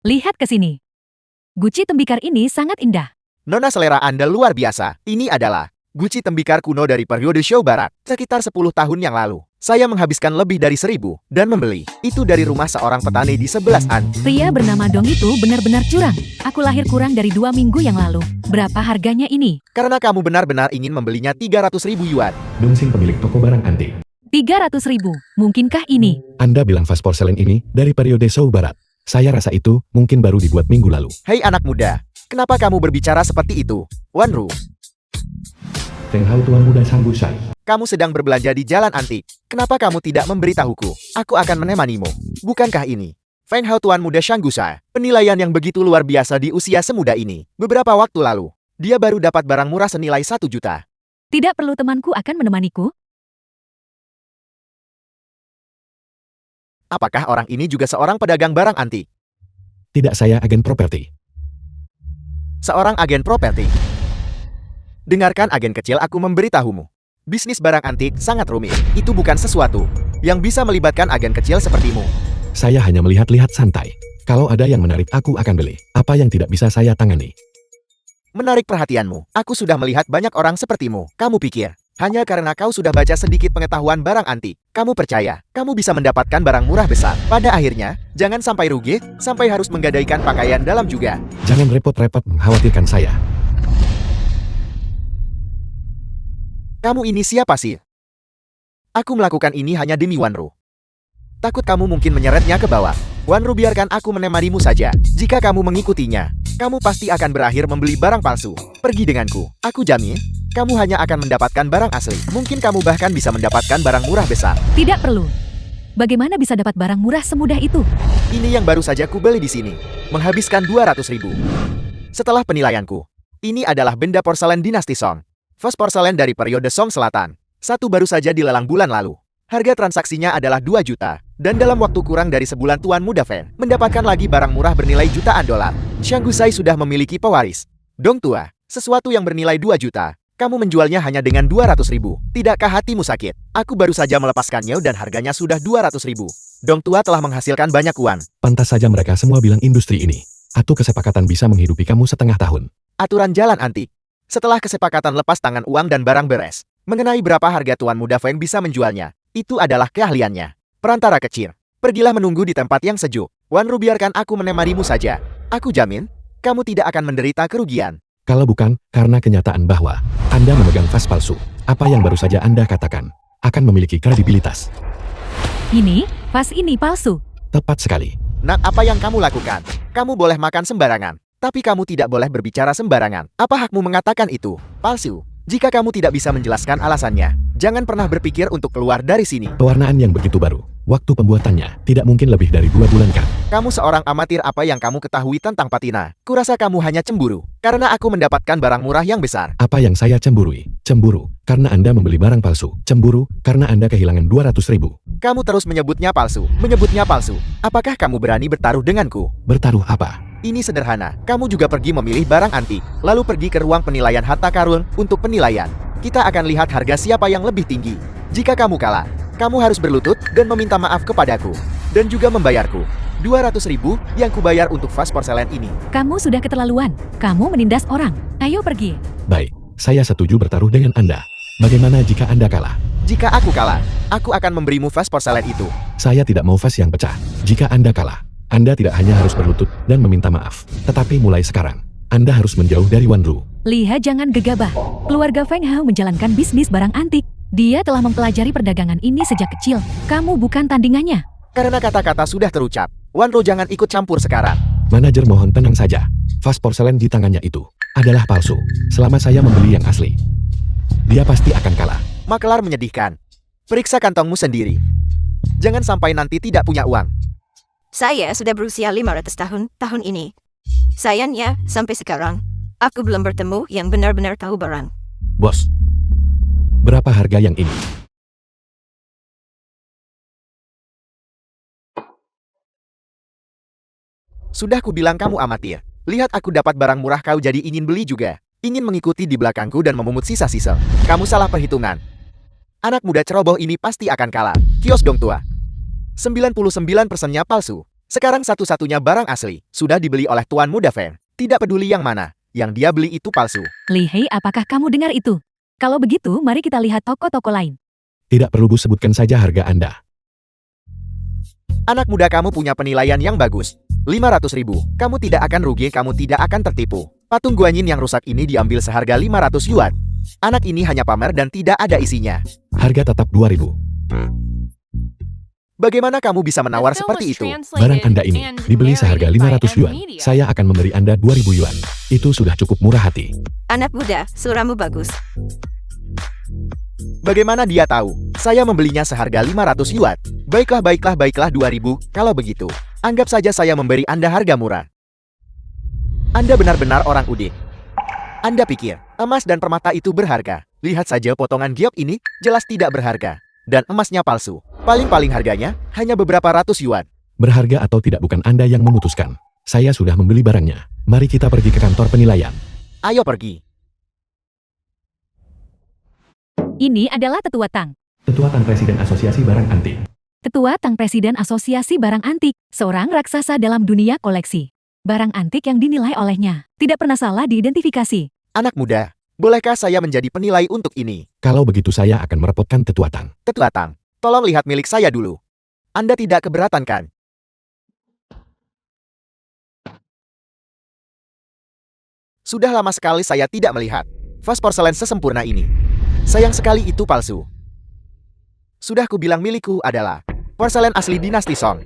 Lihat ke sini. Guci tembikar ini sangat indah. Nona, selera Anda luar biasa. Ini adalah guci tembikar kuno dari periode Shou Barat. Sekitar 10 tahun yang lalu, saya menghabiskan lebih dari 1.000 dan membeli itu dari rumah seorang petani di 11-an. Pria bernama Dong itu benar-benar curang. Aku lahir kurang dari 2 minggu yang lalu. Berapa harganya ini? Karena kamu benar-benar ingin membelinya 300.000 yuan. Dongsin, pemilik toko barang antik. 300.000. Mungkinkah ini? Anda bilang vas porselen ini dari periode Shou Barat. Saya rasa itu mungkin baru dibuat minggu lalu. Hei anak muda, kenapa kamu berbicara seperti itu? Wanru, Feng Hao, tuan muda Sanggusai. kamu sedang berbelanja di jalan antik. Kenapa kamu tidak memberitahuku? Aku akan menemanimu. Bukankah ini Feng Hao, tuan muda Shanggusa? Penilaian yang begitu luar biasa di usia semuda ini. Beberapa waktu lalu, dia baru dapat barang murah senilai 1 juta. Tidak perlu temanku akan menemaniku. Apakah orang ini juga seorang pedagang barang antik? Tidak, saya agen properti. Seorang agen properti. Dengarkan agen kecil, aku memberitahumu. Bisnis barang antik sangat rumit. Itu bukan sesuatu yang bisa melibatkan agen kecil sepertimu. Saya hanya melihat-lihat santai. Kalau ada yang menarik, aku akan beli. Apa yang tidak bisa saya tangani? Menarik perhatianmu. Aku sudah melihat banyak orang sepertimu. Kamu pikir hanya karena kau sudah baca sedikit pengetahuan barang antik, kamu percaya kamu bisa mendapatkan barang murah besar? Pada akhirnya, jangan sampai rugi, sampai harus menggadaikan pakaian dalam juga. Jangan repot-repot mengkhawatirkan saya. Kamu ini siapa sih? Aku melakukan ini hanya demi Wanru. Takut kamu mungkin menyeretnya ke bawah. Wanru, biarkan aku menemanimu saja. Jika kamu mengikutinya, kamu pasti akan berakhir membeli barang palsu. Pergi denganku. Aku jamin, kamu hanya akan mendapatkan barang asli. Mungkin kamu bahkan bisa mendapatkan barang murah besar. Tidak perlu. Bagaimana bisa dapat barang murah semudah itu? Ini yang baru saja ku beli di sini. Menghabiskan 200.000. Setelah penilaianku, ini adalah benda porselen dinasti Song. Vas porselen dari periode Song Selatan. Satu baru saja dilelang bulan lalu. Harga transaksinya adalah 2 juta. Dan dalam waktu kurang dari sebulan, Tuan Muda Feng mendapatkan lagi barang murah bernilai jutaan dolar. Shanggusai sudah memiliki pewaris. Dong tua, sesuatu yang bernilai 2 juta. Kamu menjualnya hanya dengan 200.000. Tidakkah hatimu sakit? Aku baru saja melepaskannya dan harganya sudah 200.000. Dong tua telah menghasilkan banyak uang. Pantas saja mereka semua bilang industri ini. Atau kesepakatan bisa menghidupi kamu setengah tahun. Aturan jalan antik. Setelah kesepakatan lepas tangan uang dan barang beres, mengenai berapa harga Tuan Muda Feng bisa menjualnya, itu adalah keahliannya. Perantara kecil, pergilah menunggu di tempat yang sejuk. Wanru, biarkan aku menemanimu saja. Aku jamin, kamu tidak akan menderita kerugian. Kalau bukan, karena kenyataan bahwa Anda memegang vas palsu, apa yang baru saja Anda katakan akan memiliki kredibilitas. Ini, vas ini palsu. Tepat sekali. Nak, apa yang kamu lakukan? Kamu boleh makan sembarangan, tapi kamu tidak boleh berbicara sembarangan. Apa hakmu mengatakan itu palsu? Jika kamu tidak bisa menjelaskan alasannya, jangan pernah berpikir untuk keluar dari sini. Pewarnaan yang begitu baru, waktu pembuatannya tidak mungkin lebih dari 2 bulan kan? Kamu seorang amatir, apa yang kamu ketahui tentang patina? Kurasa kamu hanya cemburu, karena aku mendapatkan barang murah yang besar. Apa yang saya cemburui? Cemburu, karena Anda membeli barang palsu. Cemburu, karena Anda kehilangan 200.000. Kamu terus menyebutnya palsu, menyebutnya palsu. Apakah kamu berani bertaruh denganku? Bertaruh apa? Ini sederhana, kamu juga pergi memilih barang antik, lalu pergi ke ruang penilaian harta karun untuk penilaian. Kita akan lihat harga siapa yang lebih tinggi. Jika kamu kalah, kamu harus berlutut dan meminta maaf kepadaku. Dan juga membayarku 200.000 yang kubayar untuk vas porselen ini. Kamu sudah keterlaluan. Kamu menindas orang. Ayo pergi. Baik, saya setuju bertaruh dengan Anda. Bagaimana jika Anda kalah? Jika aku kalah, aku akan memberimu vas porselen itu. Saya tidak mau vas yang pecah. Jika Anda kalah, Anda tidak hanya harus berlutut dan meminta maaf, tetapi mulai sekarang, Anda harus menjauh dari Wanru. Lihat, jangan gegabah. Keluarga Feng Hao menjalankan bisnis barang antik. Dia telah mempelajari perdagangan ini sejak kecil. Kamu bukan tandingannya. Karena kata-kata sudah terucap, Wanru jangan ikut campur sekarang. Manajer, mohon tenang saja. Vas porselen di tangannya itu adalah palsu. Selama saya membeli yang asli, dia pasti akan kalah. Makelar menyedihkan. Periksa kantongmu sendiri. Jangan sampai nanti tidak punya uang. Saya sudah berusia 500 tahun ini. Sayangnya, sampai sekarang, aku belum bertemu yang benar-benar tahu barang. Bos, berapa harga yang ini? Sudah kubilang kamu amatir. Lihat, aku dapat barang murah, kau jadi ingin beli juga. Ingin mengikuti di belakangku dan memungut sisa-sisa. Kamu salah perhitungan. Anak muda ceroboh ini pasti akan kalah. Kios Dong tua. 99%-nya palsu. Sekarang satu-satunya barang asli sudah dibeli oleh Tuan Muda Feng. Tidak peduli yang mana, yang dia beli itu palsu. Li Hei, apakah kamu dengar itu? Kalau begitu, mari kita lihat toko-toko lain. Tidak perlu Bu, sebutkan saja harga Anda. Anak muda, kamu punya penilaian yang bagus. 500.000. Kamu tidak akan rugi, kamu tidak akan tertipu. Patung Guanyin yang rusak ini diambil seharga 500 yuan. Anak ini hanya pamer dan tidak ada isinya. Harga tetap 2.000. Bagaimana kamu bisa menawar seperti itu? Barang Anda ini dibeli seharga 500 yuan. Saya akan memberi Anda 2.000 yuan. Itu sudah cukup murah hati. Anak muda, suaramu bagus. Bagaimana dia tahu? Saya membelinya seharga 500 yuan. Baiklah 2.000. Kalau begitu, anggap saja saya memberi Anda harga murah. Anda benar-benar orang udik. Anda pikir emas dan permata itu berharga? Lihat saja potongan giok ini, jelas tidak berharga. Dan emasnya palsu. Paling-paling harganya hanya beberapa ratus yuan. Berharga atau tidak bukan Anda yang memutuskan. Saya sudah membeli barangnya. Mari kita pergi ke kantor penilaian. Ayo pergi. Ini adalah Tetua Tang. Ketua Tang, Presiden Asosiasi Barang Antik. Tetua Tang, Presiden Asosiasi Barang Antik, seorang raksasa dalam dunia koleksi. Barang antik yang dinilai olehnya tidak pernah salah diidentifikasi. Anak muda, bolehkah saya menjadi penilai untuk ini? Kalau begitu saya akan merepotkan Tetua Tang. Tetua Tang, tolong lihat milik saya dulu. Anda tidak keberatan kan? Sudah lama sekali saya tidak melihat vas porselen sesempurna ini. Sayang sekali itu palsu. Sudah kubilang milikku adalah porselen asli dinasti Song.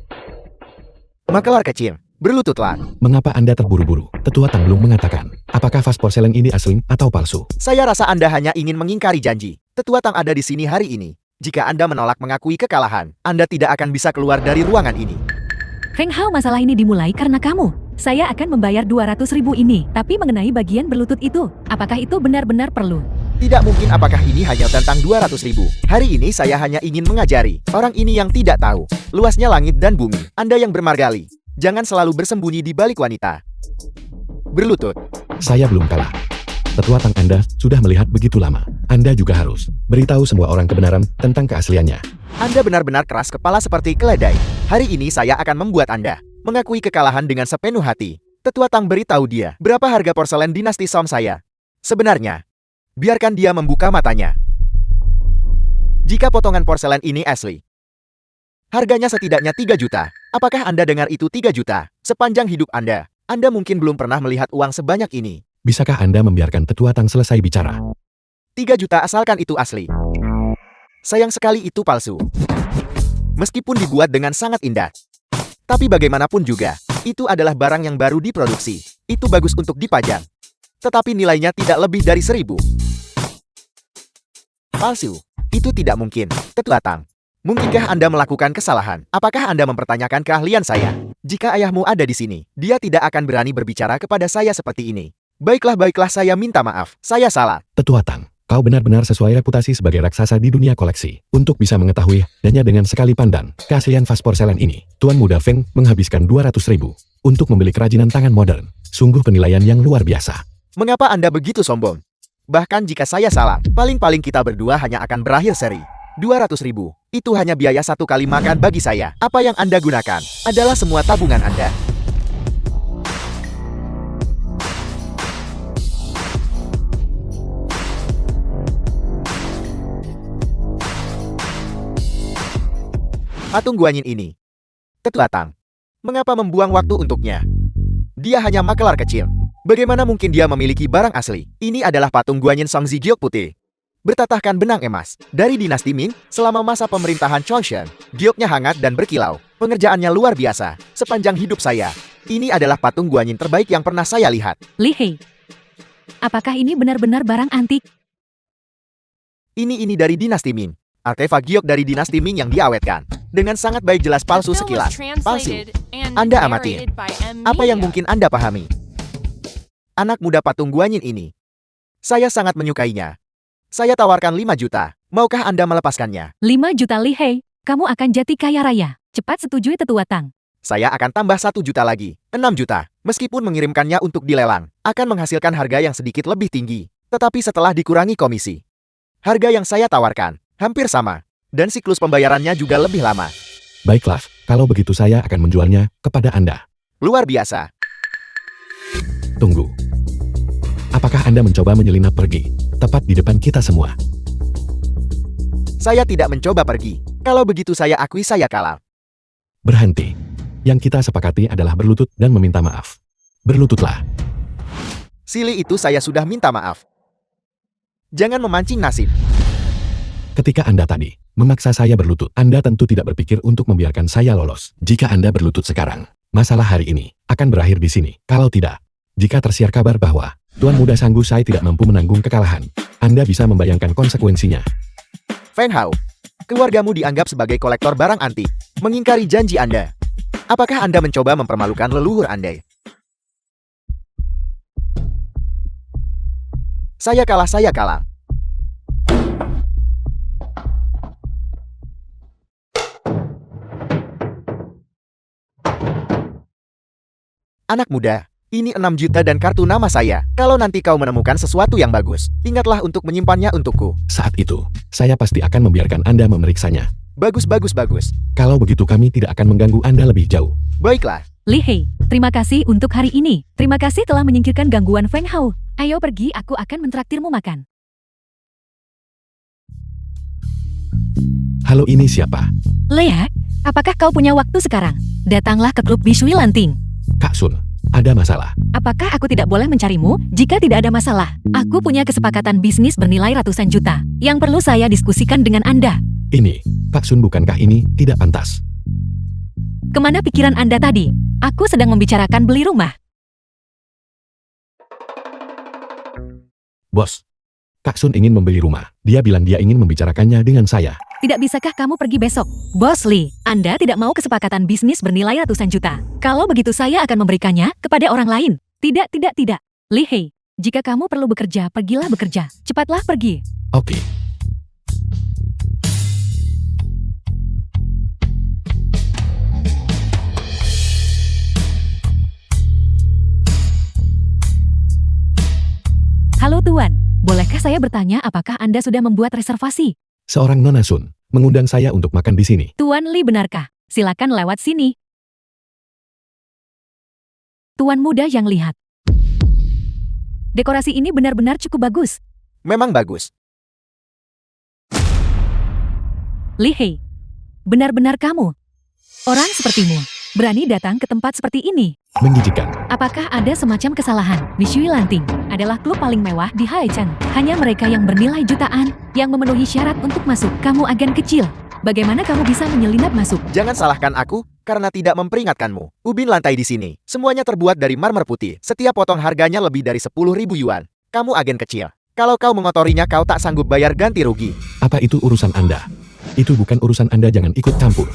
Makelar kecil, berlututlah. Mengapa Anda terburu-buru? Tetua Tang belum mengatakan apakah vas porselen ini asli atau palsu. Saya rasa Anda hanya ingin mengingkari janji. Tetua Tang ada di sini hari ini. Jika Anda menolak mengakui kekalahan, Anda tidak akan bisa keluar dari ruangan ini. Feng Hao, masalah ini dimulai karena kamu. Saya akan membayar 200.000 ini, tapi mengenai bagian berlutut itu, apakah itu benar-benar perlu? Tidak mungkin, apakah ini hanya tentang 200.000. Hari ini saya hanya ingin mengajari orang ini yang tidak tahu luasnya langit dan bumi. Anda yang bermargali, jangan selalu bersembunyi di balik wanita. Berlutut. Saya belum kalah. Tetua Tang, Anda sudah melihat begitu lama. Anda juga harus beritahu semua orang kebenaran tentang keasliannya. Anda benar-benar keras kepala seperti keledai. Hari ini saya akan membuat Anda mengakui kekalahan dengan sepenuh hati. Tetua Tang, beritahu dia berapa harga porselen dinasti Song saya. Sebenarnya, biarkan dia membuka matanya. Jika potongan porselen ini asli, harganya setidaknya 3 juta. Apakah Anda dengar itu, 3 juta? Sepanjang hidup Anda mungkin belum pernah melihat uang sebanyak ini. Bisakah Anda membiarkan Tetua Tang selesai bicara? 3 juta asalkan itu asli. Sayang sekali itu palsu. Meskipun dibuat dengan sangat indah. Tapi bagaimanapun juga, itu adalah barang yang baru diproduksi. Itu bagus untuk dipajang. Tetapi nilainya tidak lebih dari 1.000. Palsu. Itu tidak mungkin. Tetua Tang, mungkinkah Anda melakukan kesalahan? Apakah Anda mempertanyakan keahlian saya? Jika ayahmu ada di sini, dia tidak akan berani berbicara kepada saya seperti ini. Baiklah, saya minta maaf. Saya salah. Tetua Tang, kau benar-benar sesuai reputasi sebagai raksasa di dunia koleksi. Untuk bisa mengetahui, hanya dengan sekali pandang keaslian vas porselen ini, Tuan Muda Feng menghabiskan 200.000 untuk membeli kerajinan tangan modern. Sungguh penilaian yang luar biasa. Mengapa Anda begitu sombong? Bahkan jika saya salah, paling-paling kita berdua hanya akan berakhir seri. 200.000, itu hanya biaya 1 kali makan bagi saya. Apa yang Anda gunakan adalah semua tabungan Anda. Patung Guanyin ini. Tetua Tang, mengapa membuang waktu untuknya? Dia hanya makelar kecil. Bagaimana mungkin dia memiliki barang asli? Ini adalah patung Guanyin Songzi Giok putih. Bertatahkan benang emas. Dari dinasti Ming, selama masa pemerintahan Chongshen, gioknya hangat dan berkilau. Pengerjaannya luar biasa. Sepanjang hidup saya, ini adalah patung Guanyin terbaik yang pernah saya lihat. Li Hei, apakah ini benar-benar barang antik? Ini dari dinasti Ming. Artefak giok dari dinasti Ming yang diawetkan. Dengan sangat baik, jelas palsu sekilas. Palsu. Anda amati. Apa yang mungkin Anda pahami? Anak muda patung Guanyin ini. Saya sangat menyukainya. Saya tawarkan 5 juta. Maukah Anda melepaskannya? 5 juta Li Hei, kamu akan jadi kaya raya. Cepat setujui Tetua Tang. Saya akan tambah 1 juta lagi. 6 juta. Meskipun mengirimkannya untuk dilelang, akan menghasilkan harga yang sedikit lebih tinggi. Tetapi setelah dikurangi komisi, harga yang saya tawarkan hampir sama. Dan siklus pembayarannya juga lebih lama. Baiklah, Kalau begitu saya akan menjualnya kepada Anda. Luar biasa. Tunggu. Apakah Anda mencoba menyelinap pergi, tepat di depan kita semua? Saya tidak mencoba pergi. Kalau begitu saya akui saya kalah. Berhenti. Yang kita sepakati adalah berlutut dan meminta maaf. Berlututlah. Silih itu saya sudah minta maaf. Jangan memancing nasib. Ketika Anda tadi memaksa saya berlutut, Anda tentu tidak berpikir untuk membiarkan saya lolos. Jika Anda berlutut sekarang, masalah hari ini akan berakhir di sini. Kalau tidak, jika tersiar kabar bahwa Tuan Muda Sanggu saya tidak mampu menanggung kekalahan, Anda bisa membayangkan konsekuensinya. Feng Hao, keluargamu dianggap sebagai kolektor barang antik, mengingkari janji Anda. Apakah Anda mencoba mempermalukan leluhur Anda? Saya kalah, saya kalah. Anak muda, ini 6 juta dan kartu nama saya. Kalau nanti kau menemukan sesuatu yang bagus, ingatlah untuk menyimpannya untukku. Saat itu, saya pasti akan membiarkan Anda memeriksanya. Bagus, bagus, bagus. Kalau begitu kami tidak akan mengganggu Anda lebih jauh. Baiklah. Li Hei, terima kasih untuk hari ini. Terima kasih telah menyingkirkan gangguan Feng Hao. Ayo pergi, aku akan mentraktirmu makan. Halo, ini siapa? Lea, apakah kau punya waktu sekarang? Datanglah ke klub Bishui Lanting. Kak Sun, ada masalah. Apakah aku tidak boleh mencarimu jika tidak ada masalah? Aku punya kesepakatan bisnis bernilai ratusan juta yang perlu saya diskusikan dengan Anda. Ini, Kak Sun, bukankah ini tidak pantas? Kemana pikiran Anda tadi? Aku sedang membicarakan beli rumah. Bos, Kak Sun ingin membeli rumah. Dia bilang dia ingin membicarakannya dengan saya. Tidak bisakah kamu pergi besok? Bos Lee, Anda tidak mau kesepakatan bisnis bernilai ratusan juta. Kalau begitu saya akan memberikannya kepada orang lain. Tidak, tidak, tidak. Li Hei, jika kamu perlu bekerja, pergilah bekerja. Cepatlah pergi. Oke. Halo Tuan, bolehkah saya bertanya apakah Anda sudah membuat reservasi? Seorang Nona Sun mengundang saya untuk makan di sini. Tuan Lee, benarkah? Silakan lewat sini. Tuan muda yang lihat. Dekorasi ini benar-benar cukup bagus. Memang bagus. Li Hei, benar-benar kamu. Orang sepertimu berani datang ke tempat seperti ini. Menjijikan. Apakah ada semacam kesalahan? Bishui Lanting adalah klub paling mewah di Haichan. Hanya mereka yang bernilai jutaan yang memenuhi syarat untuk masuk. Kamu agen kecil. Bagaimana kamu bisa menyelinap masuk? Jangan salahkan aku karena tidak memperingatkanmu. Ubin lantai di sini, semuanya terbuat dari marmer putih. Setiap potong harganya lebih dari 10.000 yuan. Kamu agen kecil. Kalau kau mengotorinya, kau tak sanggup bayar ganti rugi. Apa itu urusan Anda? Itu bukan urusan Anda, jangan ikut campur.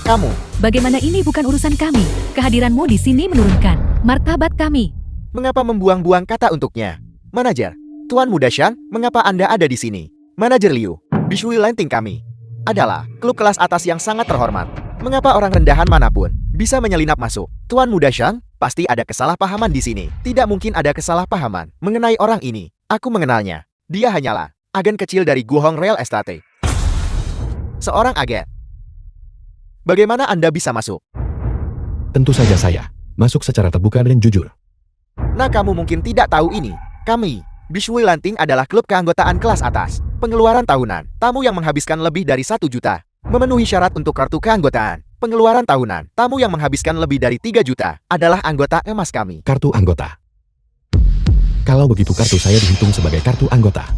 Kamu, Bagaimana ini bukan urusan kami? Kehadiranmu di sini menurunkan martabat kami. mengapa membuang-buang kata untuknya? Manajer, Tuan Muda Shan, mengapa Anda ada di sini? Manajer Liu, Bishui Lanting kami adalah klub kelas atas yang sangat terhormat. Mengapa orang rendahan manapun bisa menyelinap masuk? Tuan Muda Shan, pasti ada kesalahpahaman di sini. Tidak mungkin ada kesalahpahaman mengenai orang ini. Aku mengenalnya. Dia hanyalah agen kecil dari Guohong Real Estate. Seorang agen. Bagaimana Anda bisa masuk? Tentu saja saya masuk secara terbuka dan jujur. Nah, kamu mungkin tidak tahu ini. Kami, Bishui Lanting adalah klub keanggotaan kelas atas. Pengeluaran tahunan, tamu yang menghabiskan lebih dari 1 juta. Memenuhi syarat untuk kartu keanggotaan. Pengeluaran tahunan, tamu yang menghabiskan lebih dari 3 juta adalah anggota emas kami. Kartu anggota. Kalau begitu kartu saya dihitung sebagai kartu anggota.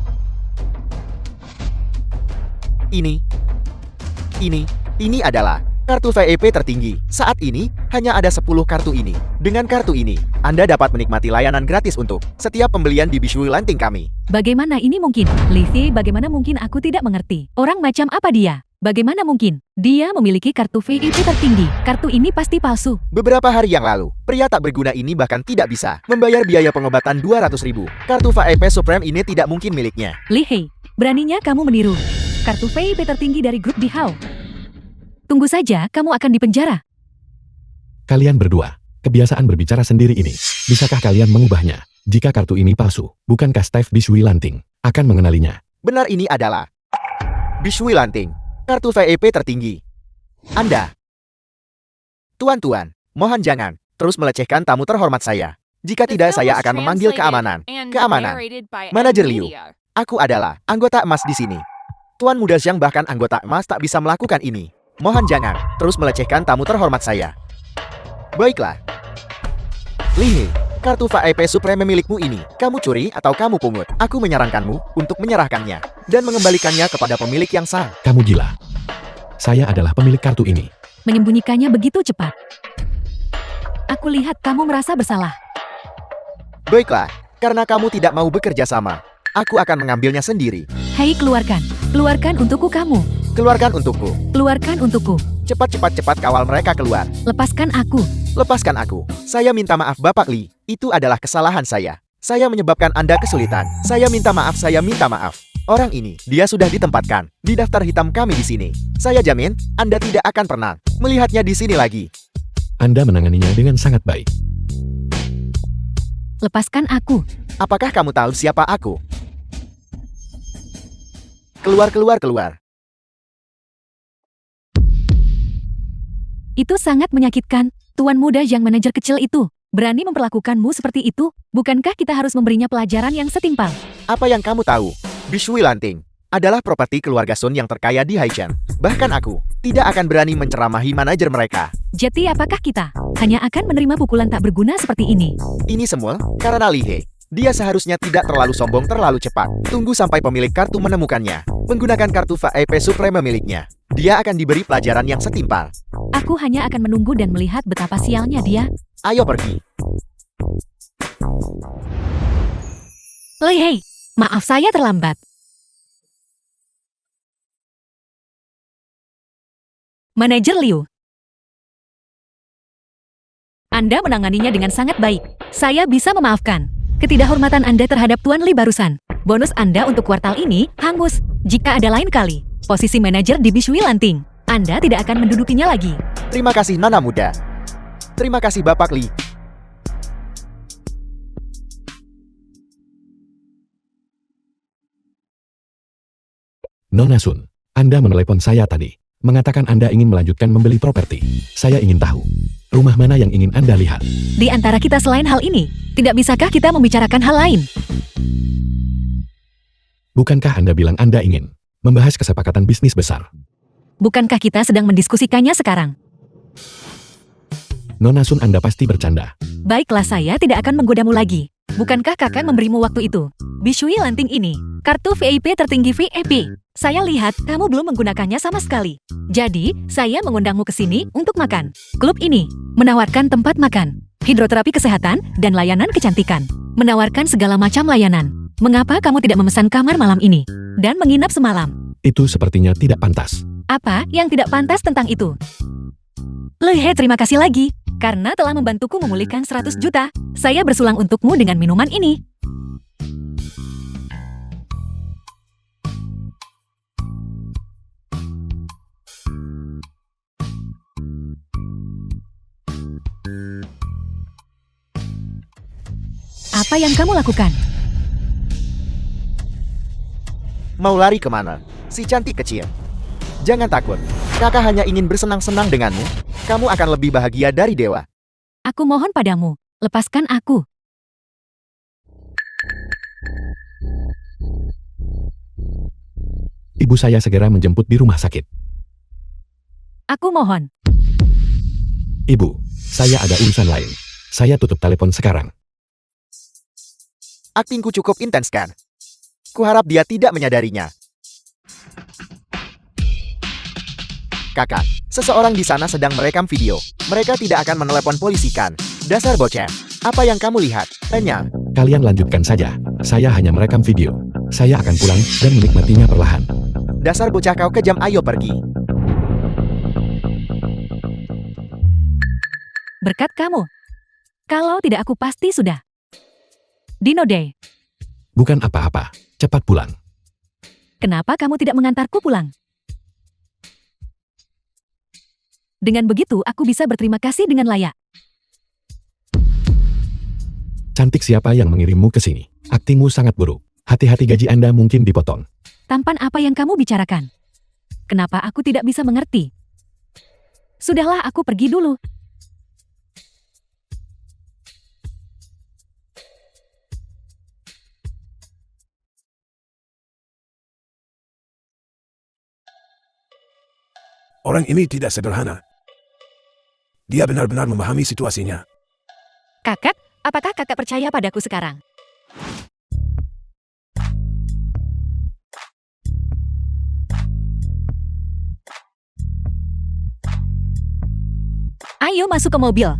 Ini adalah kartu VIP tertinggi. Saat ini, hanya ada 10 kartu ini. Dengan kartu ini, Anda dapat menikmati layanan gratis untuk setiap pembelian di Bishui Lanting kami. Bagaimana ini mungkin? Li Hei, bagaimana mungkin? Aku tidak mengerti. Orang macam apa dia? Bagaimana mungkin? Dia memiliki kartu VIP tertinggi. Kartu ini pasti palsu. Beberapa hari yang lalu, pria tak berguna ini bahkan tidak bisa membayar biaya pengobatan 200.000. Kartu VIP Supreme ini tidak mungkin miliknya. Li Hei, beraninya kamu meniru kartu VIP tertinggi dari grup Dihao. Tunggu saja, kamu akan dipenjara. Kalian berdua, kebiasaan berbicara sendiri ini, bisakah kalian mengubahnya? Jika kartu ini palsu, bukankah Steve Bishui Lanting akan mengenalinya? Benar, ini adalah Bishui Lanting, kartu VIP tertinggi. Anda Tuan-tuan, mohon jangan terus melecehkan tamu terhormat saya. Jika tidak, saya akan memanggil keamanan. Keamanan. Manajer Liu. Aku adalah anggota emas di sini. Tuan Muda Zhang bahkan anggota emas tak bisa melakukan ini. Mohon jangan terus melecehkan tamu terhormat saya. Baiklah. Li He, kartu VIP Supreme milikmu ini, kamu curi atau kamu pungut? Aku menyarankanmu untuk menyerahkannya dan mengembalikannya kepada pemilik yang sah. Kamu gila. Saya adalah pemilik kartu ini. Menyembunyikannya begitu cepat. Aku lihat kamu merasa bersalah. Baiklah, karena kamu tidak mau bekerja sama, aku akan mengambilnya sendiri. Hei, keluarkan. Keluarkan untukku kamu. Keluarkan untukku. Keluarkan untukku. Cepat kawal mereka keluar. Lepaskan aku. Lepaskan aku. Saya minta maaf Bapak Li. Itu adalah kesalahan saya. Saya menyebabkan Anda kesulitan. Saya minta maaf. Orang ini, dia sudah ditempatkan di daftar hitam kami di sini. Saya jamin, Anda tidak akan pernah melihatnya di sini lagi. Anda menanganinya dengan sangat baik. Lepaskan aku. Apakah kamu tahu siapa aku? Keluar. Itu sangat menyakitkan. Tuan Muda yang manajer kecil itu berani memperlakukanmu seperti itu. Bukankah kita harus memberinya pelajaran yang setimpal? Apa yang kamu tahu? Bishui Lanting adalah properti keluarga Sun yang terkaya di Haichen. Bahkan aku tidak akan berani menceramahi manajer mereka. Jadi apakah kita hanya akan menerima pukulan tak berguna seperti ini? Ini semua karena Li He. Dia seharusnya tidak terlalu sombong terlalu cepat. Tunggu sampai pemilik kartu menemukannya. Menggunakan kartu VIP Supreme miliknya. Dia akan diberi pelajaran yang setimpal. Aku hanya akan menunggu dan melihat betapa sialnya dia. Ayo pergi. Hei, maaf saya terlambat. Manajer Liu. Anda menanganinya dengan sangat baik. Saya bisa memaafkan ketidakhormatan Anda terhadap Tuan Li barusan. Bonus Anda untuk kuartal ini hangus. Jika ada lain kali posisi manajer di Bishui Lanting, Anda tidak akan mendudukinya lagi. Terima kasih Nona Muda. Terima kasih Bapak Li. Nona Sun, Anda menelepon saya tadi. Mengatakan Anda ingin melanjutkan membeli properti. Saya ingin tahu, rumah mana yang ingin Anda lihat? Di antara kita selain hal ini, tidak bisakah kita membicarakan hal lain? Bukankah Anda bilang Anda ingin membahas kesepakatan bisnis besar? Bukankah kita sedang mendiskusikannya sekarang? Nona Sun, Anda pasti bercanda. Baiklah, saya tidak akan menggodamu lagi. Bukankah kakak memberimu waktu itu? Bishui Lanting ini, kartu VIP tertinggi VIP. Saya lihat kamu belum menggunakannya sama sekali. Jadi, saya mengundangmu ke sini untuk makan. Klub ini menawarkan tempat makan, hidroterapi kesehatan, dan layanan kecantikan. Menawarkan segala macam layanan. Mengapa kamu tidak memesan kamar malam ini dan menginap semalam? Itu sepertinya tidak pantas. Apa yang tidak pantas tentang itu? Lehe, terima kasih lagi. Karena telah membantuku memulihkan 100 juta, saya bersulang untukmu dengan minuman ini. Apa yang kamu lakukan? Mau lari kemana? Si cantik kecil. Jangan takut. Kakak hanya ingin bersenang-senang denganmu. Kamu akan lebih bahagia dari dewa. Aku mohon padamu, lepaskan aku. Ibu saya segera menjemput di rumah sakit. Aku mohon. Ibu, saya ada urusan lain. Saya tutup telepon sekarang. Aktingku cukup intens kan? Kuharap dia tidak menyadarinya. Kakak, seseorang di sana sedang merekam video. Mereka tidak akan menelepon polisi kan? Dasar bocah. Apa yang kamu lihat? Tanya. Kalian lanjutkan saja. Saya hanya merekam video. Saya akan pulang dan menikmatinya perlahan. Dasar bocah kau kejam, ayo pergi. Berkat kamu. Kalau tidak aku pasti sudah. Dino Day, Bukan apa-apa. Cepat pulang. kenapa kamu tidak mengantarku pulang? Dengan begitu aku bisa berterima kasih dengan layak. Cantik, siapa yang mengirimmu ke sini? Aktingmu sangat buruk. Hati-hati, gaji Anda mungkin dipotong. Tampan apa yang kamu bicarakan? Kenapa aku tidak bisa mengerti? Sudahlah, aku pergi dulu. Orang ini tidak sederhana. Dia benar-benar memahami situasinya. Kakak, apakah kakak percaya padaku sekarang? Ayo masuk ke mobil.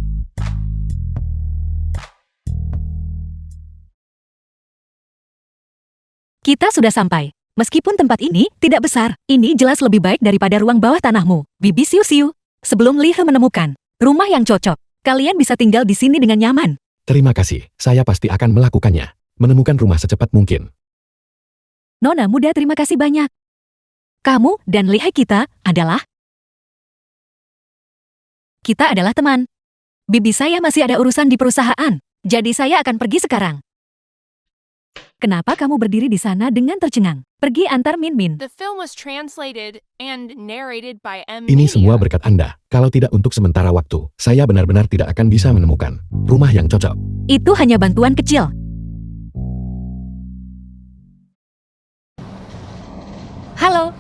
Kita sudah sampai. Meskipun tempat ini tidak besar, ini jelas lebih baik daripada ruang bawah tanahmu. Bibi siu-siu. Sebelum Lihe menemukan rumah yang cocok, kalian bisa tinggal di sini dengan nyaman. Terima kasih, saya pasti akan melakukannya. Menemukan rumah secepat mungkin. Nona muda, terima kasih banyak. Kamu dan Lihe kita adalah teman. Bibi saya masih ada urusan di perusahaan, jadi saya akan pergi sekarang. Kenapa kamu berdiri di sana dengan tercengang? Pergi antar Min Min. The film was translated and narrated by M. Ini Media. semua berkat Anda. Kalau tidak untuk sementara waktu, saya benar-benar tidak akan bisa menemukan rumah yang cocok. Itu hanya bantuan kecil. Halo.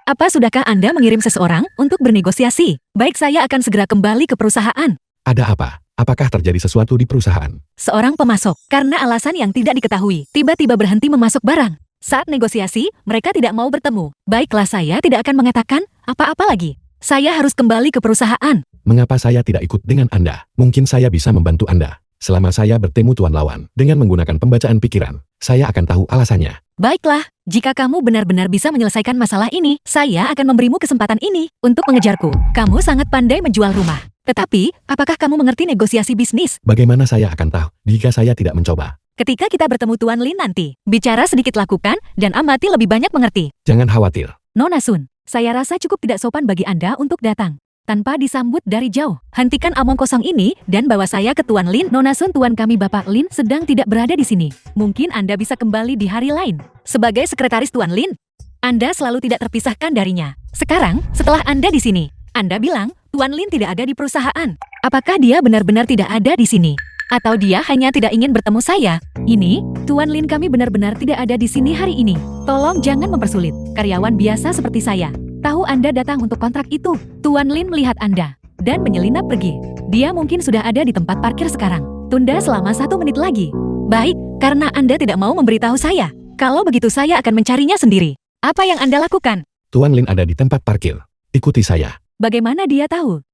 Apa sudahkah Anda mengirim seseorang untuk bernegosiasi? Baik, saya akan segera kembali ke perusahaan. Ada apa? Apakah terjadi sesuatu di perusahaan? Seorang pemasok, karena alasan yang tidak diketahui, tiba-tiba berhenti memasok barang. Saat negosiasi, mereka tidak mau bertemu. Baiklah, saya tidak akan mengatakan apa-apa lagi. Saya harus kembali ke perusahaan. Mengapa saya tidak ikut dengan Anda? Mungkin saya bisa membantu Anda. Selama saya bertemu tuan lawan, dengan menggunakan pembacaan pikiran, saya akan tahu alasannya. Baiklah, jika kamu benar-benar bisa menyelesaikan masalah ini, saya akan memberimu kesempatan ini untuk mengejarku. Kamu sangat pandai menjual rumah. Tetapi, apakah kamu mengerti negosiasi bisnis? Bagaimana saya akan tahu jika saya tidak mencoba? Ketika kita bertemu Tuan Lin nanti, bicara sedikit lakukan, dan amati lebih banyak mengerti. Jangan khawatir. Nona Sun, saya rasa cukup tidak sopan bagi Anda untuk datang tanpa disambut dari jauh. Hentikan omong kosong ini dan bawa saya ke Tuan Lin. Nona Sun, tuan kami Bapak Lin sedang tidak berada di sini. Mungkin Anda bisa kembali di hari lain. Sebagai sekretaris Tuan Lin, Anda selalu tidak terpisahkan darinya. Sekarang, setelah Anda di sini, Anda bilang Tuan Lin tidak ada di perusahaan. Apakah dia benar-benar tidak ada di sini? Atau dia hanya tidak ingin bertemu saya? Ini, Tuan Lin kami benar-benar tidak ada di sini hari ini. Tolong jangan mempersulit. Karyawan biasa seperti saya. Tahu Anda datang untuk kontrak itu. Tuan Lin melihat Anda dan menyelinap pergi. Dia mungkin sudah ada di tempat parkir sekarang. Tunda selama 1 menit lagi. Baik, karena Anda tidak mau memberitahu saya. Kalau begitu saya akan mencarinya sendiri. Apa yang Anda lakukan? Tuan Lin ada di tempat parkir. Ikuti saya. Bagaimana dia tahu?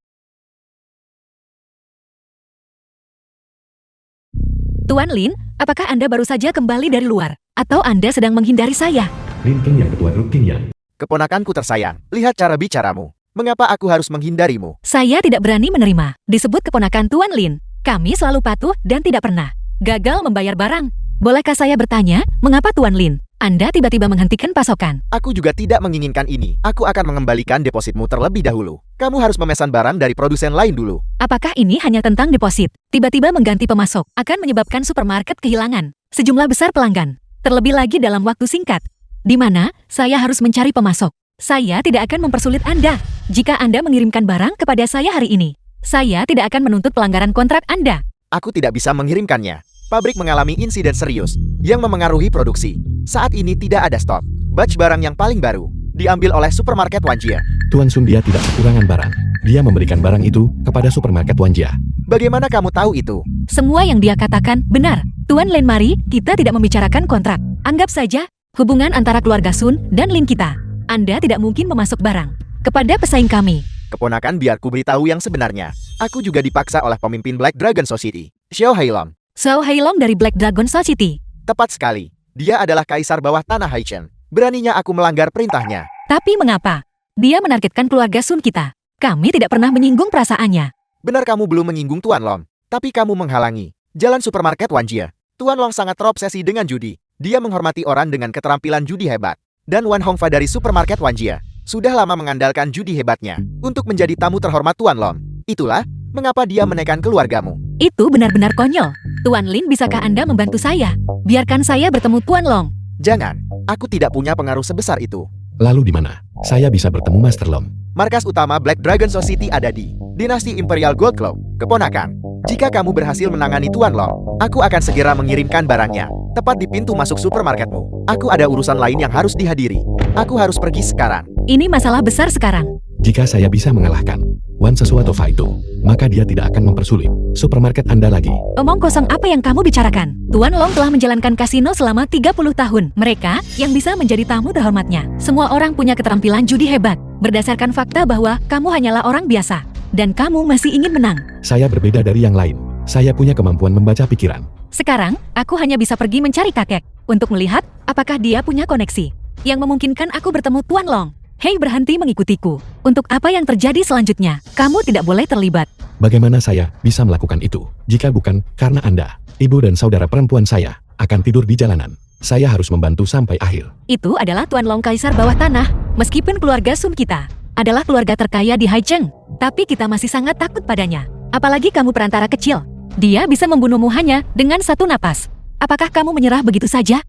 Tuan Lin, apakah Anda baru saja kembali dari luar? Atau Anda sedang menghindari saya? Lin King yang ketua grup King ya. Keponakanku tersayang, lihat cara bicaramu. Mengapa aku harus menghindarimu? Saya tidak berani menerima. Disebut keponakan Tuan Lin. Kami selalu patuh dan tidak pernah gagal membayar barang. Bolehkah saya bertanya, mengapa Tuan Lin, Anda tiba-tiba menghentikan pasokan? Aku juga tidak menginginkan ini. Aku akan mengembalikan depositmu terlebih dahulu. Kamu harus memesan barang dari produsen lain dulu. Apakah ini hanya tentang deposit? Tiba-tiba mengganti pemasok akan menyebabkan supermarket kehilangan sejumlah besar pelanggan. Terlebih lagi dalam waktu singkat, di mana saya harus mencari pemasok. Saya tidak akan mempersulit Anda. Jika Anda mengirimkan barang kepada saya hari ini, saya tidak akan menuntut pelanggaran kontrak Anda. Aku tidak bisa mengirimkannya. Pabrik mengalami insiden serius yang memengaruhi produksi. Saat ini tidak ada stok. Batch barang yang paling baru diambil oleh supermarket Wanjia. Tuan Sun dia tidak kekurangan barang. Dia memberikan barang itu kepada supermarket Wanjia. Bagaimana kamu tahu itu? Semua yang dia katakan benar. Tuan Lin, mari kita tidak membicarakan kontrak. Anggap saja hubungan antara keluarga Sun dan Lin kita. Anda tidak mungkin memasok barang kepada pesaing kami. Keponakan, biar ku beritahu yang sebenarnya. Aku juga dipaksa oleh pemimpin Black Dragon Society, Xiao Hailong. Xiao Hailong dari Black Dragon Society. Tepat sekali. Dia adalah kaisar bawah tanah Haichen. Beraninya aku melanggar perintahnya. Tapi mengapa? Dia menargetkan keluarga Sun kita. Kami tidak pernah menyinggung perasaannya. Benar, kamu belum menyinggung Tuan Long. Tapi kamu menghalangi jalan supermarket Wanjia. Tuan Long sangat terobsesi dengan judi. Dia menghormati orang dengan keterampilan judi hebat. Dan Wan Hongfa dari supermarket Wanjia sudah lama mengandalkan judi hebatnya untuk menjadi tamu terhormat Tuan Long. Itulah mengapa dia menekan keluargamu. Itu benar-benar konyol. Tuan Lin, bisakah Anda membantu saya? Biarkan saya bertemu Tuan Long. Jangan, aku tidak punya pengaruh sebesar itu. Lalu di mana saya bisa bertemu Master Long? Markas utama Black Dragon Society ada di Dinasti Imperial Gold Club. Keponakan, jika kamu berhasil menangani Tuan Long, aku akan segera mengirimkan barangnya tepat di pintu masuk supermarketmu. Aku ada urusan lain yang harus dihadiri. Aku harus pergi sekarang. Ini masalah besar sekarang. Jika saya bisa mengalahkan Wan sesuatu itu, maka dia tidak akan mempersulit supermarket Anda lagi. Omong kosong apa yang kamu bicarakan? Tuan Long telah menjalankan kasino selama 30 tahun. Mereka yang bisa menjadi tamu terhormatnya. Semua orang punya keterampilan judi hebat. Berdasarkan fakta bahwa kamu hanyalah orang biasa. Dan kamu masih ingin menang. Saya berbeda dari yang lain. Saya punya kemampuan membaca pikiran. Sekarang, aku hanya bisa pergi mencari kakek. Untuk melihat apakah dia punya koneksi yang memungkinkan aku bertemu Tuan Long. Hei, berhenti mengikutiku. Untuk apa yang terjadi selanjutnya? Kamu tidak boleh terlibat. Bagaimana saya bisa melakukan itu? Jika bukan karena Anda, ibu dan saudara perempuan saya akan tidur di jalanan. Saya harus membantu sampai akhir. Itu adalah Tuan Long Kaisar bawah tanah. Meskipun keluarga Sun kita adalah keluarga terkaya di Haicheng, tapi kita masih sangat takut padanya. Apalagi kamu perantara kecil. Dia bisa membunuhmu hanya dengan satu napas. Apakah kamu menyerah begitu saja?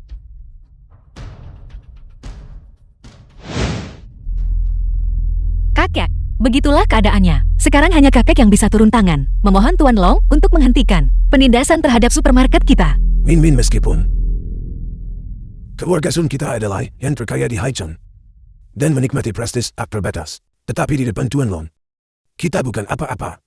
Kakek, begitulah keadaannya. Sekarang hanya kakek yang bisa turun tangan. Memohon Tuan Long untuk menghentikan penindasan terhadap supermarket kita. Min meskipun keluarga Sun kita adalah yang terkaya di Haicheng dan menikmati prestis tak terbatas. Tetapi di depan Tuan Long, kita bukan apa-apa.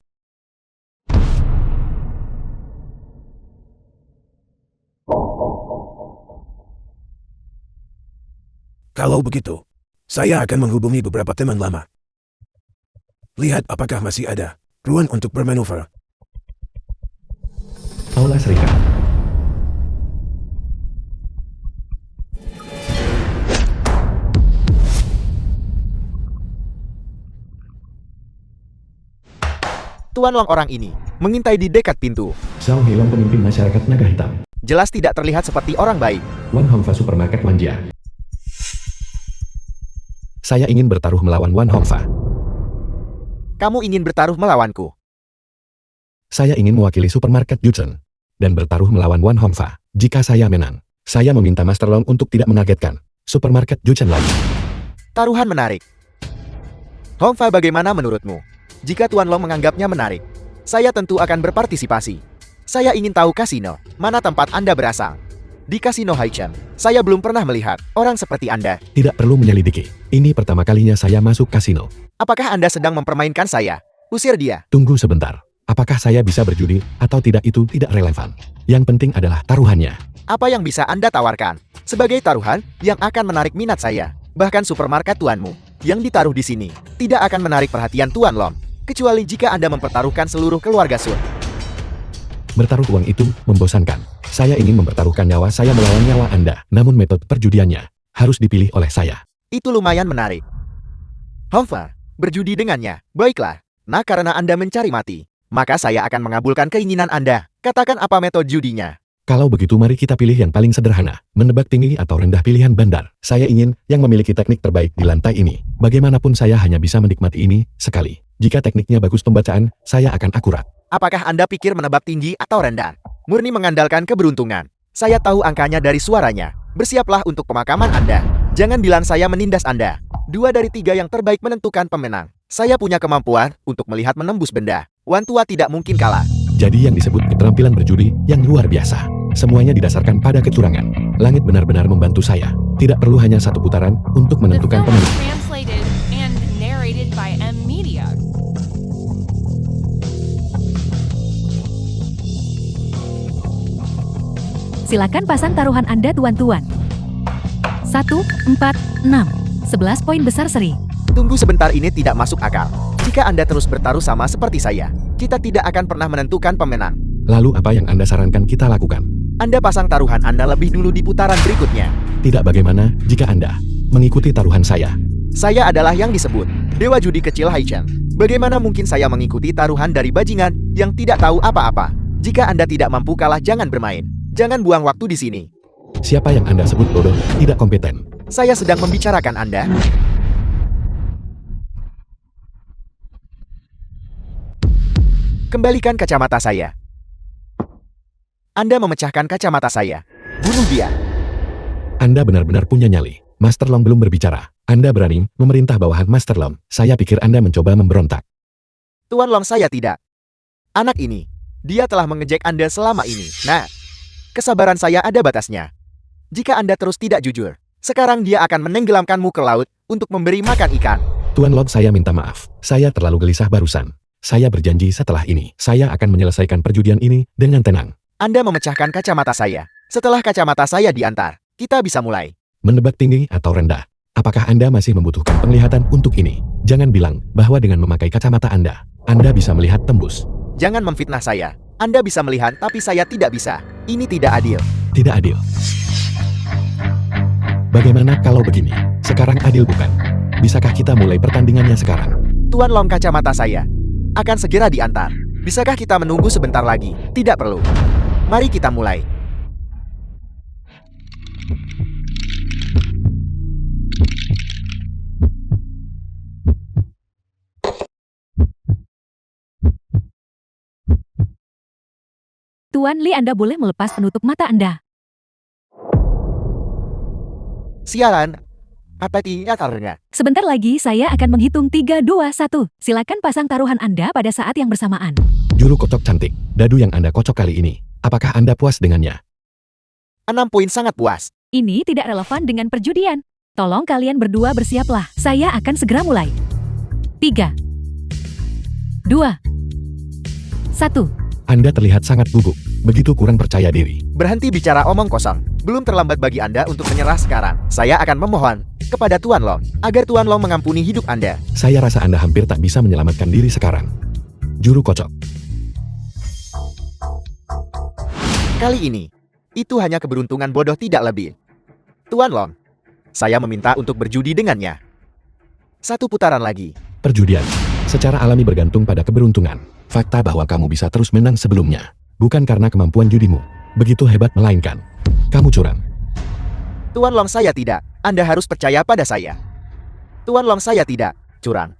Kalau begitu, saya akan menghubungi beberapa teman lama. Lihat apakah masih ada ruang untuk bermanuver. Aula Serikat. Tuan Long orang ini mengintai di dekat pintu. Zhao Heilong pemimpin masyarakat naga hitam. Jelas tidak terlihat seperti orang baik. Wan Hongfa supermarket Wanjia. Saya ingin bertaruh melawan Wan Hongfa. Kamu ingin bertaruh melawanku. Saya ingin mewakili supermarket Yuchen dan bertaruh melawan Wan Hongfa. Jika saya menang, saya meminta Master Long untuk tidak menargetkan supermarket Yuchen lagi. Taruhan menarik. Hongfa, bagaimana menurutmu? Jika Tuan Long menganggapnya menarik, saya tentu akan berpartisipasi. Saya ingin tahu kasino, mana tempat Anda berasal. Di kasino Haicheng, saya belum pernah melihat orang seperti Anda. Tidak perlu menyelidiki. Ini pertama kalinya saya masuk kasino. Apakah Anda sedang mempermainkan saya? Usir dia. Tunggu sebentar. Apakah saya bisa berjudi atau tidak itu tidak relevan. Yang penting adalah taruhannya. Apa yang bisa Anda tawarkan sebagai taruhan yang akan menarik minat saya? Bahkan supermarket tuanmu yang ditaruh di sini tidak akan menarik perhatian Tuan Long, kecuali jika Anda mempertaruhkan seluruh keluarga Sun. Bertaruh uang itu membosankan. Saya ingin mempertaruhkan nyawa saya melawan nyawa Anda. Namun metode perjudiannya harus dipilih oleh saya. Itu lumayan menarik. Hongfa, berjudi dengannya. Baiklah. Nah, karena Anda mencari mati, maka saya akan mengabulkan keinginan Anda. Katakan apa metode judinya. Kalau begitu mari kita pilih yang paling sederhana. Menebak tinggi atau rendah pilihan bandar. Saya ingin yang memiliki teknik terbaik di lantai ini. Bagaimanapun saya hanya bisa menikmati ini sekali. Jika tekniknya bagus pembacaan, saya akan akurat. Apakah Anda pikir menebak tinggi atau rendah? Murni mengandalkan keberuntungan. Saya tahu angkanya dari suaranya. Bersiaplah untuk pemakaman Anda. Jangan bilang saya menindas Anda. 2 dari 3 yang terbaik menentukan pemenang. Saya punya kemampuan untuk melihat menembus benda. Wan tua tidak mungkin kalah. Jadi yang disebut keterampilan berjudi yang luar biasa. Semuanya didasarkan pada kecurangan. Langit benar-benar membantu saya. Tidak perlu hanya satu putaran untuk The menentukan film pemenang. is translated and narrated by M Media. Silakan pasang taruhan Anda, tuan-tuan. 1, 4, 6. 11 poin besar seri. Tunggu sebentar, ini tidak masuk akal. Jika Anda terus bertaruh sama seperti saya, kita tidak akan pernah menentukan pemenang. Lalu apa yang Anda sarankan kita lakukan? Anda pasang taruhan Anda lebih dulu di putaran berikutnya. Tidak bagaimana jika Anda mengikuti taruhan saya? Saya adalah yang disebut Dewa Judi Kecil Haicheng. Bagaimana mungkin saya mengikuti taruhan dari bajingan yang tidak tahu apa-apa? Jika Anda tidak mampu kalah, jangan bermain. Jangan buang waktu di sini. Siapa yang Anda sebut bodoh, tidak kompeten? Saya sedang membicarakan Anda. Kembalikan kacamata saya. Anda memecahkan kacamata saya. Bunuh dia. Anda benar-benar punya nyali. Master Long belum berbicara. Anda berani memerintah bawahan Master Long. Saya pikir Anda mencoba memberontak. Tuan Long, saya tidak. Anak ini, dia telah mengejek Anda selama ini. Nah, kesabaran saya ada batasnya. Jika Anda terus tidak jujur, Sekarang dia akan menenggelamkanmu ke laut untuk memberi makan ikan. Tuan Long, saya minta maaf. Saya terlalu gelisah barusan. Saya berjanji setelah ini, saya akan menyelesaikan perjudian ini dengan tenang. Anda memecahkan kacamata saya. Setelah kacamata saya diantar, kita bisa mulai. Menebak tinggi atau rendah? Apakah Anda masih membutuhkan penglihatan untuk ini? Jangan bilang bahwa dengan memakai kacamata Anda bisa melihat tembus. Jangan memfitnah saya. Anda bisa melihat tapi saya tidak bisa. Ini tidak adil. Tidak adil. Bagaimana kalau begini? Sekarang adil bukan? Bisakah kita mulai pertandingannya sekarang? Tuan Long, kacamata saya akan segera diantar. Bisakah kita menunggu sebentar lagi? Tidak perlu. Mari kita mulai. Tuan Li, Anda boleh melepas penutup mata Anda. Siaran, apa teaternya? Sebentar lagi saya akan menghitung 3, 2, 1. Silakan pasang taruhan Anda pada saat yang bersamaan. Juru kocok cantik, dadu yang Anda kocok kali ini. Apakah Anda puas dengannya? 6 poin, sangat puas. Ini tidak relevan dengan perjudian. Tolong kalian berdua bersiaplah. Saya akan segera mulai. 3, 2, 1. Anda terlihat sangat gugup, begitu kurang percaya diri. Berhenti bicara omong kosong. Belum terlambat bagi Anda untuk menyerah sekarang. Saya akan memohon kepada Tuan Long agar Tuan Long mengampuni hidup Anda. Saya rasa Anda hampir tak bisa menyelamatkan diri sekarang. Juru kocok. Kali ini, itu hanya keberuntungan bodoh tidak lebih. Tuan Long, saya meminta untuk berjudi dengannya. 1 putaran lagi. Perjudian secara alami bergantung pada keberuntungan. Fakta bahwa kamu bisa terus menang sebelumnya, bukan karena kemampuan judimu begitu hebat, melainkan kamu curang. Tuan Long, saya tidak. Anda harus percaya pada saya. Tuan Long, saya tidak curang.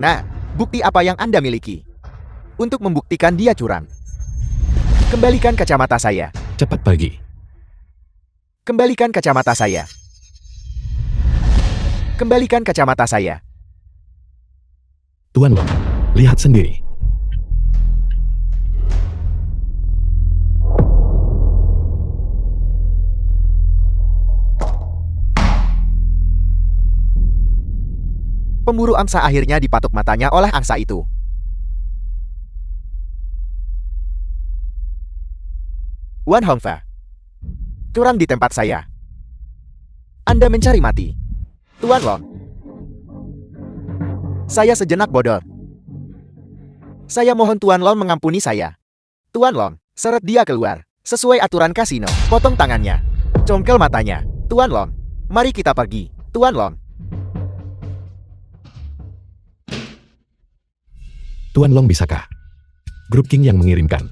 Nah, bukti apa yang Anda miliki untuk membuktikan dia curang? Kembalikan kacamata saya. Cepat pergi. Kembalikan kacamata saya. Kembalikan kacamata saya. Tuan Long, lihat sendiri. Pemburu angsa akhirnya dipatuk matanya oleh angsa itu. Wan Hongfa, curang di tempat saya. Anda mencari mati. Tuan Long, saya sejenak bodoh. Saya mohon Tuan Long mengampuni saya. Tuan Long, seret dia keluar. Sesuai aturan kasino, potong tangannya. Congkel matanya. Tuan Long, mari kita pergi. Tuan Long. Tuan Long, bisakah Grup King yang mengirimkan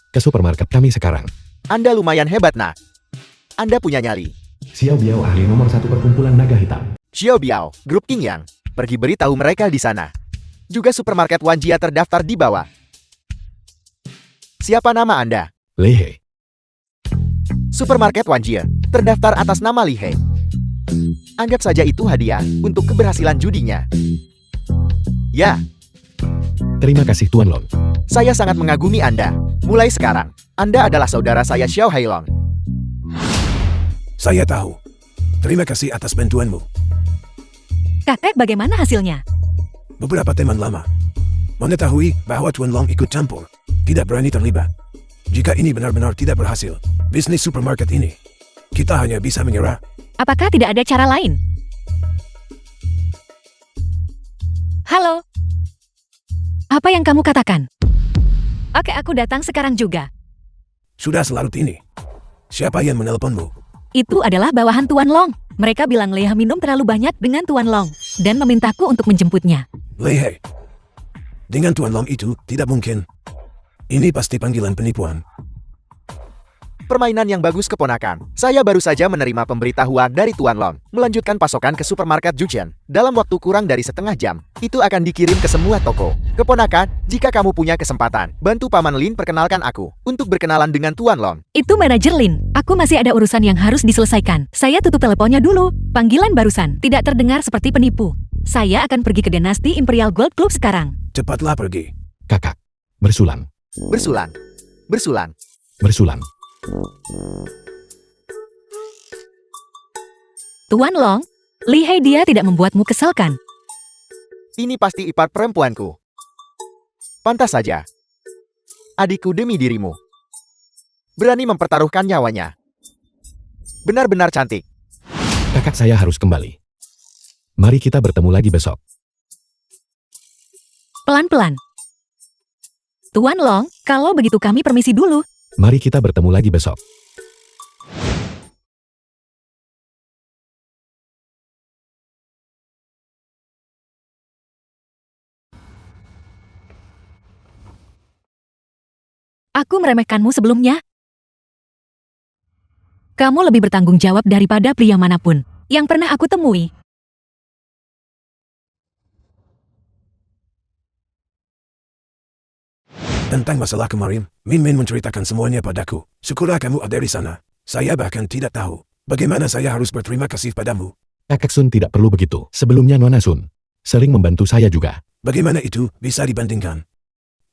ke supermarket kami sekarang? Anda lumayan hebat, nak. Anda punya nyali. Xiao Biao, ahli nomor 1 perkumpulan naga hitam. Xiao Biao, Grup King Yang. Pergi beritahu mereka di sana. Juga supermarket Wanjia terdaftar di bawah. Siapa nama Anda? Lei He. Supermarket Wanjia terdaftar atas nama Li He. Anggap saja itu hadiah untuk keberhasilan judinya. Ya, Terima kasih Tuan Long. saya sangat mengagumi Anda. Mulai sekarang, Anda adalah saudara saya Xiao Hailong. Saya tahu. Terima kasih atas bantuanmu. Kakek, bagaimana hasilnya? Beberapa teman lama mengetahui bahwa Tuan Long ikut campur, tidak berani terlibat. Jika ini benar-benar tidak berhasil, bisnis supermarket ini, kita hanya bisa menyerah. Apakah tidak ada cara lain? Halo? Apa yang kamu katakan? Oke, aku datang sekarang juga. Sudah selarut ini. Siapa yang menelponmu? Itu adalah bawahan Tuan Long. Mereka bilang Leah minum terlalu banyak dengan Tuan Long dan memintaku untuk menjemputnya. Lei He. Dengan Tuan Long itu tidak mungkin. Ini pasti panggilan penipuan. Permainan yang bagus, keponakan. Saya baru saja menerima pemberitahuan dari Tuan Long. Melanjutkan pasokan ke supermarket Jujian. Dalam waktu kurang dari setengah jam. Itu akan dikirim ke semua toko. Keponakan, jika kamu punya kesempatan, bantu Paman Lin perkenalkan aku. Untuk berkenalan dengan Tuan Long. Itu manajer Lin. Aku masih ada urusan yang harus diselesaikan. Saya tutup teleponnya dulu. Panggilan barusan tidak terdengar seperti penipu. Saya akan pergi ke Dinasti Imperial Gold Club sekarang. Cepatlah pergi. Kakak. Bersulan. Bersulan. Bersulan. Bersulan. Tuan Long, Li Hei dia tidak membuatmu kesal kan? Ini pasti ipar perempuanku. Pantas saja. Adikku demi dirimu. Berani mempertaruhkan nyawanya. Benar-benar cantik. Kakak saya harus kembali. Mari kita bertemu lagi besok. Pelan-pelan. Tuan Long, kalau begitu kami permisi dulu. Mari kita bertemu lagi besok. Aku meremehkanmu sebelumnya. Kamu lebih bertanggung jawab daripada pria manapun yang pernah aku temui. Tentang masalah kemarin, Min Min menceritakan semuanya padaku. Syukurlah kamu ada di sana. Saya bahkan tidak tahu bagaimana saya harus berterima kasih padamu. Kakak Sun tidak perlu begitu. Sebelumnya Nona Sun sering membantu saya juga. Bagaimana itu bisa dibandingkan?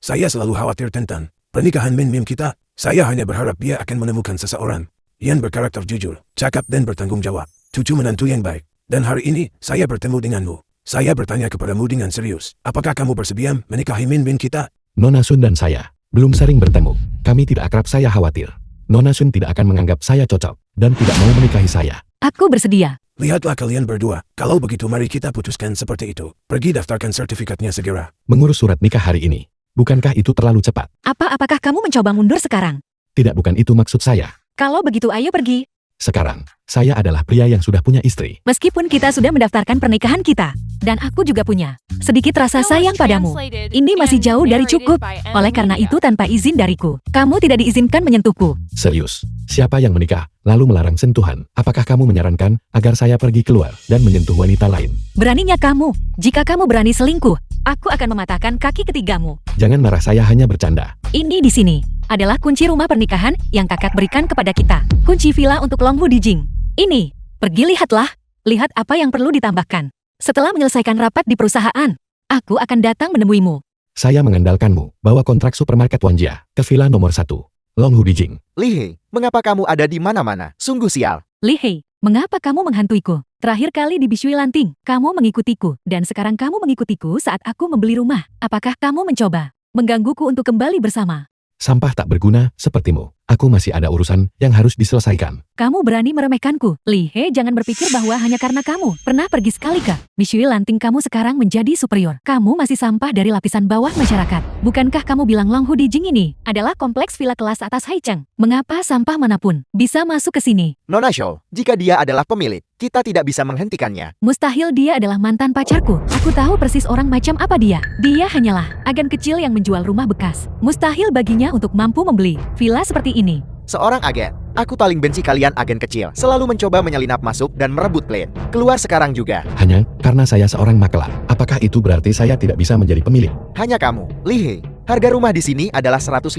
Saya selalu khawatir tentang pernikahan Min Min kita. Saya hanya berharap dia akan menemukan seseorang yang berkarakter jujur, cakap dan bertanggung jawab. Cucu menantu yang baik. Dan hari ini, saya bertemu denganmu. Saya bertanya kepadamu dengan serius. Apakah kamu bersedia menikahi Min Min kita? Nona Sun dan saya belum sering bertemu. Kami tidak akrab, saya khawatir. Nona Sun tidak akan menganggap saya cocok dan tidak mau menikahi saya. Aku bersedia. Lihatlah kalian berdua. Kalau begitu mari kita putuskan seperti itu. Pergi daftarkan sertifikatnya segera. Mengurus surat nikah hari ini. Bukankah itu terlalu cepat? Apakah kamu mencoba mundur sekarang? Tidak, bukan itu maksud saya. Kalau begitu ayo pergi. Sekarang, saya adalah pria yang sudah punya istri. Meskipun kita sudah mendaftarkan pernikahan kita. Dan aku juga punya sedikit rasa sayang padamu. Ini masih jauh dari cukup. Oleh karena itu tanpa izin dariku, kamu tidak diizinkan menyentuhku. Serius, siapa yang menikah, lalu melarang sentuhan? Apakah kamu menyarankan agar saya pergi keluar dan menyentuh wanita lain? Beraninya kamu. Jika kamu berani selingkuh, aku akan mematahkan kaki ketigamu. Jangan marah, saya hanya bercanda. Ini di sini adalah kunci rumah pernikahan yang kakak berikan kepada kita. Kunci villa untuk Long Hu Dijing. Ini, pergi lihatlah. Lihat apa yang perlu ditambahkan. Setelah menyelesaikan rapat di perusahaan, aku akan datang menemuimu. Saya mengandalkanmu, bawa kontrak supermarket Wanjia ke villa nomor 1, Long Hu Dijing. Li Hei, mengapa kamu ada di mana-mana? Sungguh sial. Li Hei, mengapa kamu menghantuiku? Terakhir kali di Bishui Lanting, kamu mengikutiku. Dan sekarang kamu mengikutiku saat aku membeli rumah. Apakah kamu mencoba menggangguku untuk kembali bersama? Sampah tak berguna sepertimu. Aku masih ada urusan yang harus diselesaikan. Kamu berani meremehkanku. Li Hei, jangan berpikir bahwa hanya karena kamu pernah pergi sekali ke Bishui Lanting kamu sekarang menjadi superior. Kamu masih sampah dari lapisan bawah masyarakat. Bukankah kamu bilang Long Hu Dijing ini adalah kompleks villa kelas atas Haicheng? Mengapa sampah manapun bisa masuk ke sini? Nona Shou, jika dia adalah pemilik, kita tidak bisa menghentikannya. Mustahil, dia adalah mantan pacarku. Aku tahu persis orang macam apa dia. Dia hanyalah agen kecil yang menjual rumah bekas. Mustahil baginya untuk mampu membeli villa seperti ini. Seorang agen. Aku paling benci kalian agen kecil. Selalu mencoba menyelinap masuk dan merebut klien. Keluar sekarang juga. Hanya karena saya seorang makelar. Apakah itu berarti saya tidak bisa menjadi pemilik? Hanya kamu, Li Hei. Harga rumah di sini adalah 150.000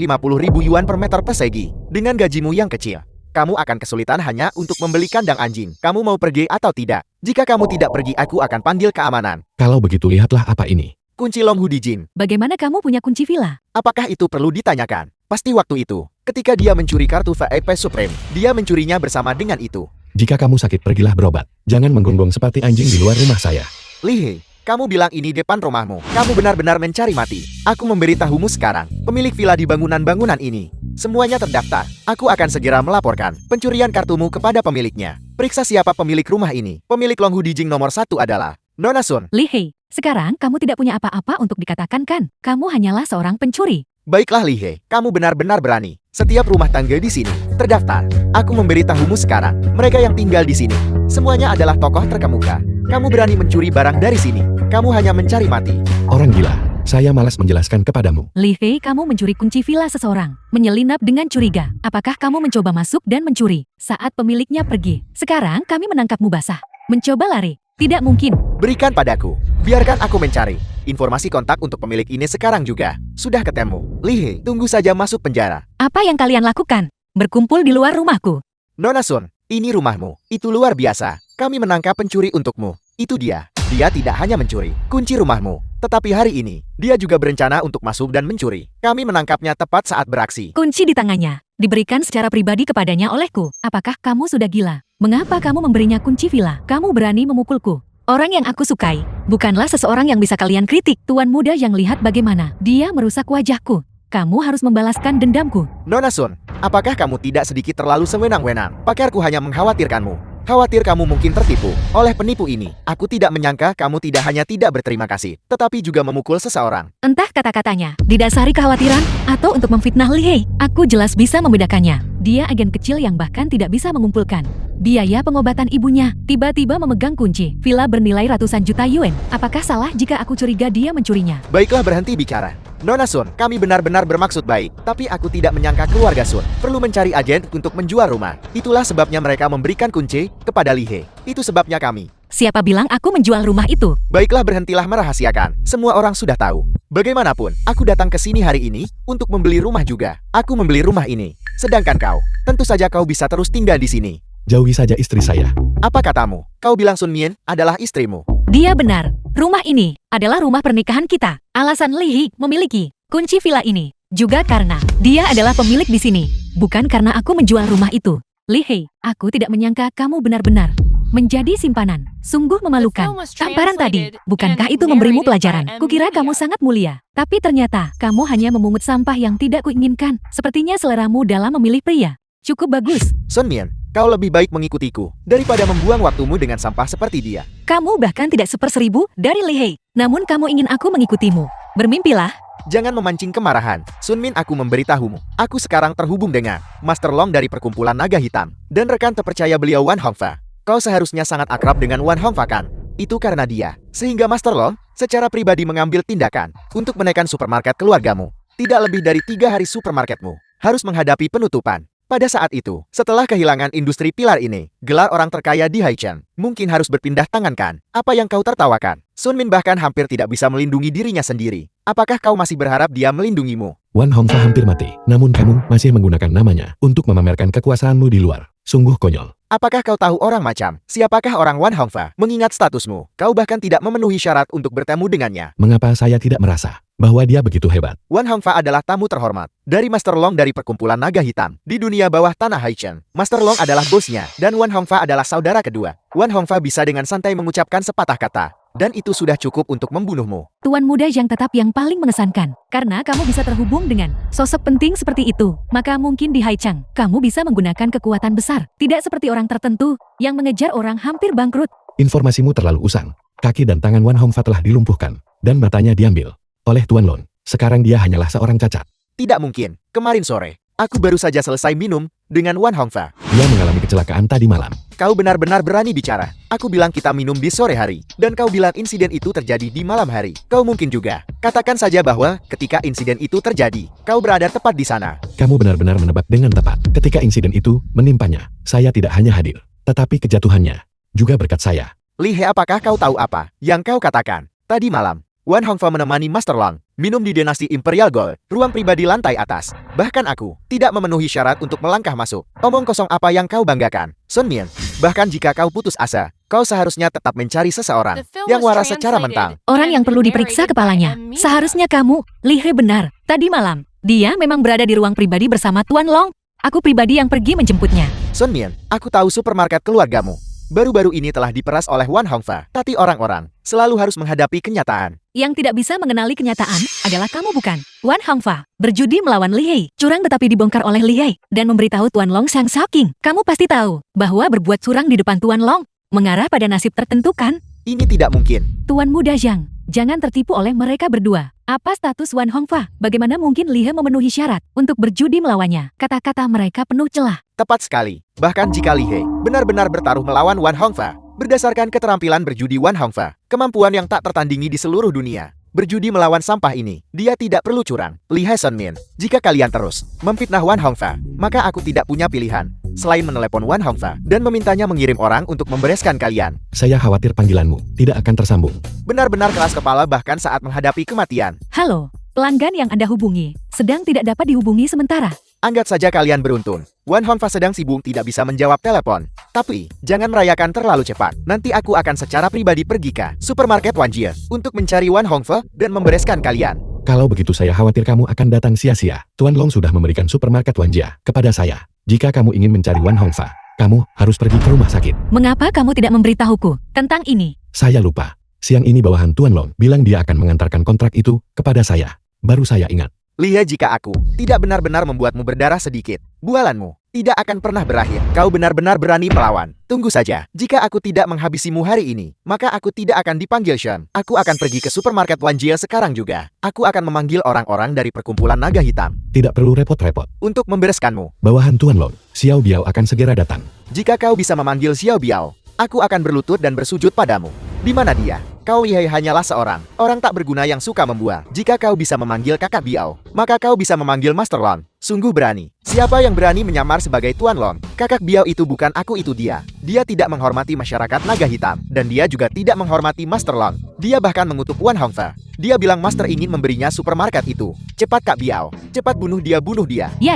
yuan per meter persegi. Dengan gajimu yang kecil, kamu akan kesulitan hanya untuk membeli kandang anjing. Kamu mau pergi atau tidak? Jika kamu tidak pergi, aku akan panggil keamanan. Kalau begitu lihatlah apa ini. Kunci Long Hu Dijing. Bagaimana kamu punya kunci villa? Apakah itu perlu ditanyakan? Pasti waktu itu, ketika dia mencuri kartu VIP Supreme, dia mencurinya bersama dengan itu. Jika kamu sakit, pergilah berobat. Jangan menggonggong seperti anjing di luar rumah saya. Li Hei, kamu bilang ini depan rumahmu. Kamu benar-benar mencari mati. Aku memberitahumu sekarang, pemilik villa di bangunan-bangunan ini. Semuanya terdaftar. Aku akan segera melaporkan pencurian kartumu kepada pemiliknya. Periksa siapa pemilik rumah ini. Pemilik Long Hu Dijing nomor 1 adalah Nona Sun. Li Hei, sekarang kamu tidak punya apa-apa untuk dikatakan kan? Kamu hanyalah seorang pencuri. Baiklah Li Hei, kamu benar-benar berani. Setiap rumah tangga di sini terdaftar. Aku memberitahumu sekarang, mereka yang tinggal di sini semuanya adalah tokoh terkemuka. Kamu berani mencuri barang dari sini. Kamu hanya mencari mati. Orang gila, saya malas menjelaskan kepadamu. Li Hei, kamu mencuri kunci villa seseorang. Menyelinap dengan curiga. Apakah kamu mencoba masuk dan mencuri saat pemiliknya pergi? Sekarang kami menangkapmu basah. Mencoba lari. Tidak mungkin. Berikan padaku. Biarkan aku mencari informasi kontak untuk pemilik ini sekarang juga. Sudah ketemu. Li Hei, tunggu saja masuk penjara. Apa yang kalian lakukan? Berkumpul di luar rumahku. Nona Sun, ini rumahmu. Itu luar biasa. Kami menangkap pencuri untukmu. Itu dia. Dia tidak hanya mencuri kunci rumahmu, tetapi hari ini dia juga berencana untuk masuk dan mencuri. Kami menangkapnya tepat saat beraksi. Kunci di tangannya. Diberikan secara pribadi kepadanya olehku. Apakah kamu sudah gila? Mengapa kamu memberinya kunci villa? Kamu berani memukulku. Orang yang aku sukai bukanlah seseorang yang bisa kalian kritik. Tuan muda yang lihat bagaimana dia merusak wajahku. Kamu harus membalaskan dendamku. Nona Sun, apakah kamu tidak sedikit terlalu sewenang-wenang? Pakarku hanya mengkhawatirkanmu. Khawatir kamu mungkin tertipu oleh penipu ini. Aku tidak menyangka kamu tidak hanya tidak berterima kasih, tetapi juga memukul seseorang. Entah kata-katanya didasari kekhawatiran atau untuk memfitnah Li Hei. Aku jelas bisa membedakannya. Dia agen kecil yang bahkan tidak bisa mengumpulkan biaya pengobatan ibunya. Tiba-tiba memegang kunci villa bernilai ratusan juta yuan. Apakah salah jika aku curiga dia mencurinya? Baiklah, berhenti bicara. Nona Sun, kami benar-benar bermaksud baik, tapi aku tidak menyangka keluarga Sun perlu mencari agen untuk menjual rumah. Itulah sebabnya mereka memberikan kunci kepada Li Hei. Itu sebabnya kami. Siapa bilang aku menjual rumah itu? Baiklah, berhentilah merahasiakan. Semua orang sudah tahu. Bagaimanapun, aku datang ke sini hari ini untuk membeli rumah juga. Aku membeli rumah ini. Sedangkan kau, tentu saja kau bisa terus tinggal di sini. Jauhi saja istri saya. Apa katamu? Kau bilang Sun Mian adalah istrimu. Dia benar. Rumah ini adalah rumah pernikahan kita. Alasan Li Hei memiliki kunci villa ini juga karena dia adalah pemilik di sini, bukan karena aku menjual rumah itu. Li Hei, aku tidak menyangka kamu benar-benar menjadi simpanan. Sungguh memalukan. Tamparan tadi, bukankah itu memberimu pelajaran? Kukira kamu sangat mulia, tapi ternyata kamu hanya memungut sampah yang tidak kuinginkan. Sepertinya seleramu dalam memilih pria cukup bagus. Sun Mian, kau lebih baik mengikutiku daripada membuang waktumu dengan sampah seperti dia. Kamu bahkan tidak 1/1000 dari Li Hei, namun kamu ingin aku mengikutimu. Bermimpilah. Jangan memancing kemarahan. Sun Min, aku memberitahumu. Aku sekarang terhubung dengan Master Long dari Perkumpulan Naga Hitam dan rekan terpercaya beliau Wan Hongfa. Kau seharusnya sangat akrab dengan Wan Hongfa kan? Itu karena dia, sehingga Master Long secara pribadi mengambil tindakan untuk menaikkan supermarket keluargamu. Tidak lebih dari 3 hari supermarketmu harus menghadapi penutupan. Pada saat itu, setelah kehilangan industri pilar ini, gelar orang terkaya di Haicheng mungkin harus berpindah tangan kan? Apa yang kau tertawakan? Sun Min bahkan hampir tidak bisa melindungi dirinya sendiri. Apakah kau masih berharap dia melindungimu? Wan Hongfa hampir mati, namun kamu masih menggunakan namanya untuk memamerkan kekuasaanmu di luar. Sungguh konyol. Apakah kau tahu orang macam siapakah orang Wan Hongfa? Mengingat statusmu, kau bahkan tidak memenuhi syarat untuk bertemu dengannya. Mengapa saya tidak merasa bahwa dia begitu hebat? Wan Hongfa adalah tamu terhormat dari Master Long dari Perkumpulan Naga Hitam di dunia bawah tanah Haicheng. Master Long adalah bosnya dan Wan Hongfa adalah saudara kedua. Wan Hongfa bisa dengan santai mengucapkan sepatah kata. Dan itu sudah cukup untuk membunuhmu. Tuan muda yang tetap yang paling mengesankan. Karena kamu bisa terhubung dengan sosok penting seperti itu, maka mungkin di Haicheng, kamu bisa menggunakan kekuatan besar. Tidak seperti orang tertentu yang mengejar orang hampir bangkrut. Informasimu terlalu usang. Kaki dan tangan Wan Hongfa telah dilumpuhkan, dan matanya diambil oleh Tuan Lon. Sekarang dia hanyalah seorang cacat. Tidak mungkin. Kemarin sore, aku baru saja selesai minum dengan Wan Hongfa. Dia mengalami kecelakaan tadi malam. Kau benar-benar berani bicara. Aku bilang kita minum di sore hari, dan kau bilang insiden itu terjadi di malam hari. Kau mungkin juga. Katakan saja bahwa ketika insiden itu terjadi, kau berada tepat di sana. Kamu benar-benar menebak dengan tepat. Ketika insiden itu menimpanya, saya tidak hanya hadir, tetapi kejatuhannya juga berkat saya. Li Hei, apakah kau tahu apa yang kau katakan? Tadi malam, Wan Hongfa menemani Master Long minum di Dinasti Imperial Gold, ruang pribadi lantai atas. Bahkan aku tidak memenuhi syarat untuk melangkah masuk. Omong kosong apa yang kau banggakan? Sun Mian, bahkan jika kau putus asa, kau seharusnya tetap mencari seseorang yang waras secara mentang. Orang yang perlu diperiksa kepalanya. Seharusnya kamu, Li Hei benar. Tadi malam, dia memang berada di ruang pribadi bersama Tuan Long. Aku pribadi yang pergi menjemputnya. Sun Mian, aku tahu supermarket keluargamu baru-baru ini telah diperas oleh Wan Hongfa. Tapi orang-orang selalu harus menghadapi kenyataan. Yang tidak bisa mengenali kenyataan adalah kamu bukan. Wan Hongfa berjudi melawan Li Hei. Curang tetapi dibongkar oleh Li Hei dan memberitahu Tuan Long sang Shocking. Kamu pasti tahu bahwa berbuat curang di depan Tuan Long mengarah pada nasib tertentu kan? Ini tidak mungkin. Tuan muda Zhang, jangan tertipu oleh mereka berdua. Apa status Wan Hongfa? Bagaimana mungkin Li Hei memenuhi syarat untuk berjudi melawannya? Kata-kata mereka penuh celah. Tepat sekali. Bahkan jika Li Hei benar-benar bertaruh melawan Wan Hongfa, berdasarkan keterampilan berjudi Wan Hongfa, kemampuan yang tak tertandingi di seluruh dunia, berjudi melawan sampah ini, dia tidak perlu curang. Li Hei, Sun Min, jika kalian terus memfitnah Wan Hongfa, maka aku tidak punya pilihan selain menelepon Wan Hongfa dan memintanya mengirim orang untuk membereskan kalian. Saya khawatir panggilanmu tidak akan tersambung. Benar-benar keras kepala bahkan saat menghadapi kematian. Halo, pelanggan yang Anda hubungi sedang tidak dapat dihubungi sementara. Anggap saja kalian beruntung. Wan Hongfa sedang sibuk tidak bisa menjawab telepon. Tapi, jangan merayakan terlalu cepat. Nanti aku akan secara pribadi pergi ke supermarket Wanjie untuk mencari Wan Hongfa dan membereskan kalian. Kalau begitu saya khawatir kamu akan datang sia-sia. Tuan Long sudah memberikan supermarket Wanjia kepada saya. Jika kamu ingin mencari Wan Hongfa, Kamu harus pergi ke rumah sakit. Mengapa kamu tidak memberitahuku tentang ini? Saya lupa. Siang ini bawahan Tuan Long bilang dia akan mengantarkan kontrak itu kepada saya. Baru saya ingat. Lihat, jika aku tidak benar-benar membuatmu berdarah sedikit, bualanmu tidak akan pernah berakhir. Kau benar-benar berani melawan. Tunggu saja. Jika aku tidak menghabisimu hari ini, maka aku tidak akan dipanggil Sean. Aku akan pergi ke supermarket Wanjia sekarang juga. Aku akan memanggil orang-orang dari perkumpulan naga hitam Tidak perlu repot-repot. untuk membereskanmu. Bawahan Tuan Long, Xiao Biao akan segera datang. Jika kau bisa memanggil Xiao Biao, aku akan berlutut dan bersujud padamu. Di mana dia? Kau Lihai hanyalah seorang orang tak berguna yang suka membual. Jika kau bisa memanggil kakak Biao, maka kau bisa memanggil Master Lon. Sungguh berani. Siapa yang berani menyamar sebagai Tuan Lon? Kakak Biao itu bukan aku, itu dia. Dia tidak menghormati masyarakat naga hitam. Dan dia juga tidak menghormati Master Lon. Dia bahkan mengutuk Wan Hongfe. Dia bilang Master ingin memberinya supermarket itu. Cepat Kak Biao. Cepat bunuh dia, bunuh dia. Ya,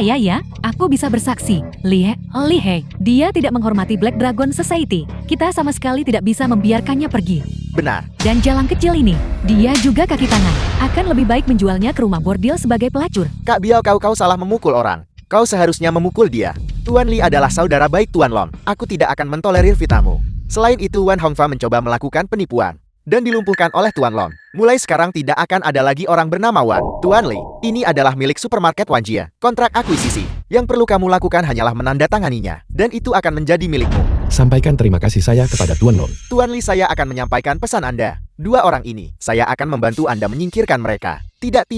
aku bisa bersaksi. Lihei, dia tidak menghormati Black Dragon Society. Kita sama sekali tidak bisa membiarkannya pergi. Benar. Dan jalan kecil ini, dia juga kaki tangan. Akan lebih baik menjualnya ke rumah bordil sebagai pelacur. Kak Biao, kau salah memukul orang. Kau seharusnya memukul dia. Tuan Li adalah saudara baik Tuan Lon. Aku tidak akan mentolerir fitnahmu. Selain itu, Wan Hongfa mencoba melakukan penipuan dan dilumpuhkan oleh Tuan Lon. Mulai sekarang tidak akan ada lagi orang bernama Wan. Tuan Li, ini adalah milik supermarket Wanjia. Kontrak akuisisi. Yang perlu kamu lakukan hanyalah menandatanganinya. Dan itu akan menjadi milikmu. Sampaikan terima kasih saya kepada Tuan Long. Tuan Li, saya akan menyampaikan pesan Anda. Dua orang ini, saya akan membantu Anda menyingkirkan mereka. Tidak.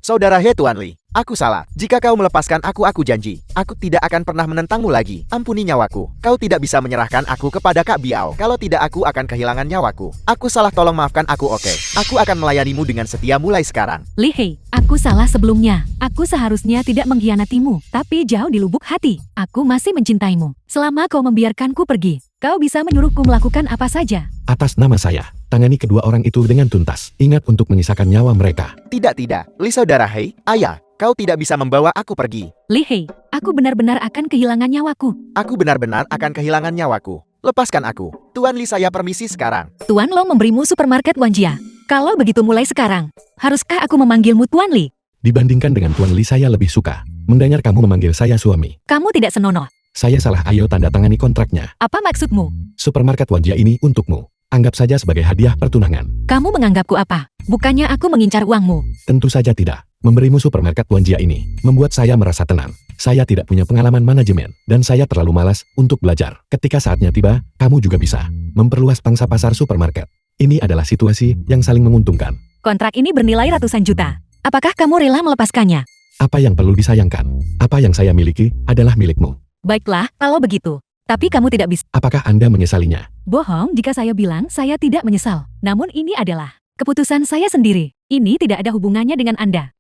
Saudara He Tuan Li, aku salah. Jika kau melepaskan aku janji. Aku tidak akan pernah menentangmu lagi. Ampuni nyawaku. Kau tidak bisa menyerahkan aku kepada Kak Biao. Kalau tidak, aku akan kehilangan nyawaku. Aku salah, tolong maafkan aku, oke? Aku akan melayanimu dengan setia mulai sekarang. Lihei, aku salah sebelumnya. Aku seharusnya tidak mengkhianatimu, tapi jauh di lubuk hati. Aku masih mencintaimu. Selama kau membiarkanku pergi, kau bisa menyuruhku melakukan apa saja. Atas nama saya, tangani kedua orang itu dengan tuntas. Ingat untuk menyisakan nyawa mereka. Tidak. Li, saudara Hei, ayah, kau tidak bisa membawa aku pergi. Lihei, aku benar-benar akan kehilangan nyawaku. Aku benar-benar akan kehilangan nyawaku. Lepaskan aku. Tuan Li, saya permisi sekarang. Tuan Long memberimu supermarket Wanjia. Kalau begitu mulai sekarang, haruskah aku memanggilmu Tuan Li? Dibandingkan dengan Tuan Li, saya lebih suka mendengar kamu memanggil saya suami. Kamu tidak senonoh. Saya salah, ayo tanda tangani kontraknya. Apa maksudmu? Supermarket Wanjia ini untukmu. Anggap saja sebagai hadiah pertunangan. Kamu menganggapku apa? Bukannya aku mengincar uangmu. Tentu saja tidak. Memberimu supermarket Wanjia ini membuat saya merasa tenang. Saya tidak punya pengalaman manajemen, dan saya terlalu malas untuk belajar. Ketika saatnya tiba, kamu juga bisa memperluas pangsa pasar supermarket. Ini adalah situasi yang saling menguntungkan. Kontrak ini bernilai ratusan juta. Apakah kamu rela melepaskannya? Apa yang perlu disayangkan? Apa yang saya miliki adalah milikmu. Baiklah, kalau begitu. Tapi kamu tidak bisa. Apakah Anda menyesalinya? Bohong jika saya bilang saya tidak menyesal. Namun ini adalah keputusan saya sendiri. Ini tidak ada hubungannya dengan Anda.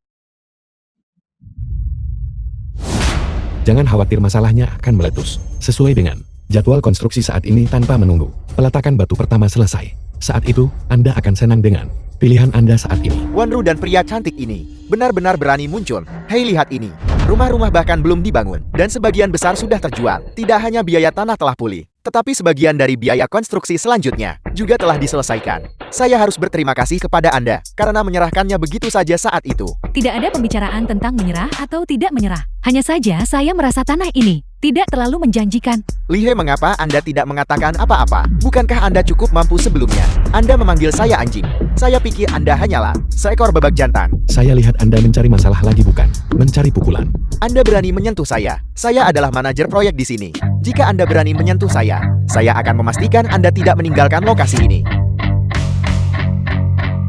Jangan khawatir, masalahnya akan meletus. Sesuai dengan jadwal konstruksi saat ini tanpa menunggu. Peletakan batu pertama selesai. Saat itu, Anda akan senang dengan pilihan Anda saat ini. Wanru dan pria cantik ini benar-benar berani muncul. Hei, lihat ini. Rumah-rumah bahkan belum dibangun, dan sebagian besar sudah terjual. Tidak hanya biaya tanah telah pulih, tetapi sebagian dari biaya konstruksi selanjutnya juga telah diselesaikan. Saya harus berterima kasih kepada Anda karena menyerahkannya begitu saja saat itu. Tidak ada pembicaraan tentang menyerah atau tidak menyerah. Hanya saja saya merasa tanah ini tidak terlalu menjanjikan. Lihei, mengapa Anda tidak mengatakan apa-apa? Bukankah Anda cukup mampu sebelumnya? Anda memanggil saya anjing. Saya pikir Anda hanyalah seekor bebek jantan. Saya lihat Anda mencari masalah lagi, bukan mencari pukulan. Anda berani menyentuh saya. Saya adalah manajer proyek di sini. Jika Anda berani menyentuh saya akan memastikan Anda tidak meninggalkan lokasi ini.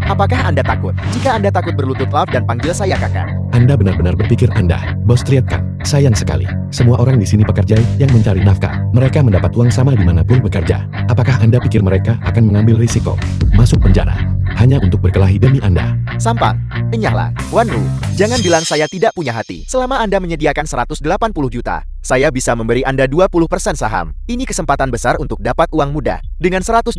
Apakah Anda takut? Jika Anda takut, berlutut maaf dan panggil saya kakak. Anda benar-benar berpikir Anda, Bos Triadkan. Sayang sekali. Semua orang di sini pekerja yang mencari nafkah. Mereka mendapat uang sama dimanapun bekerja. Apakah Anda pikir mereka akan mengambil risiko masuk penjara hanya untuk berkelahi demi Anda? Sampang, enyahlah. Wanru, jangan bilang saya tidak punya hati. Selama Anda menyediakan 180 juta, saya bisa memberi Anda 20% saham. Ini kesempatan besar untuk dapat uang mudah. Dengan 180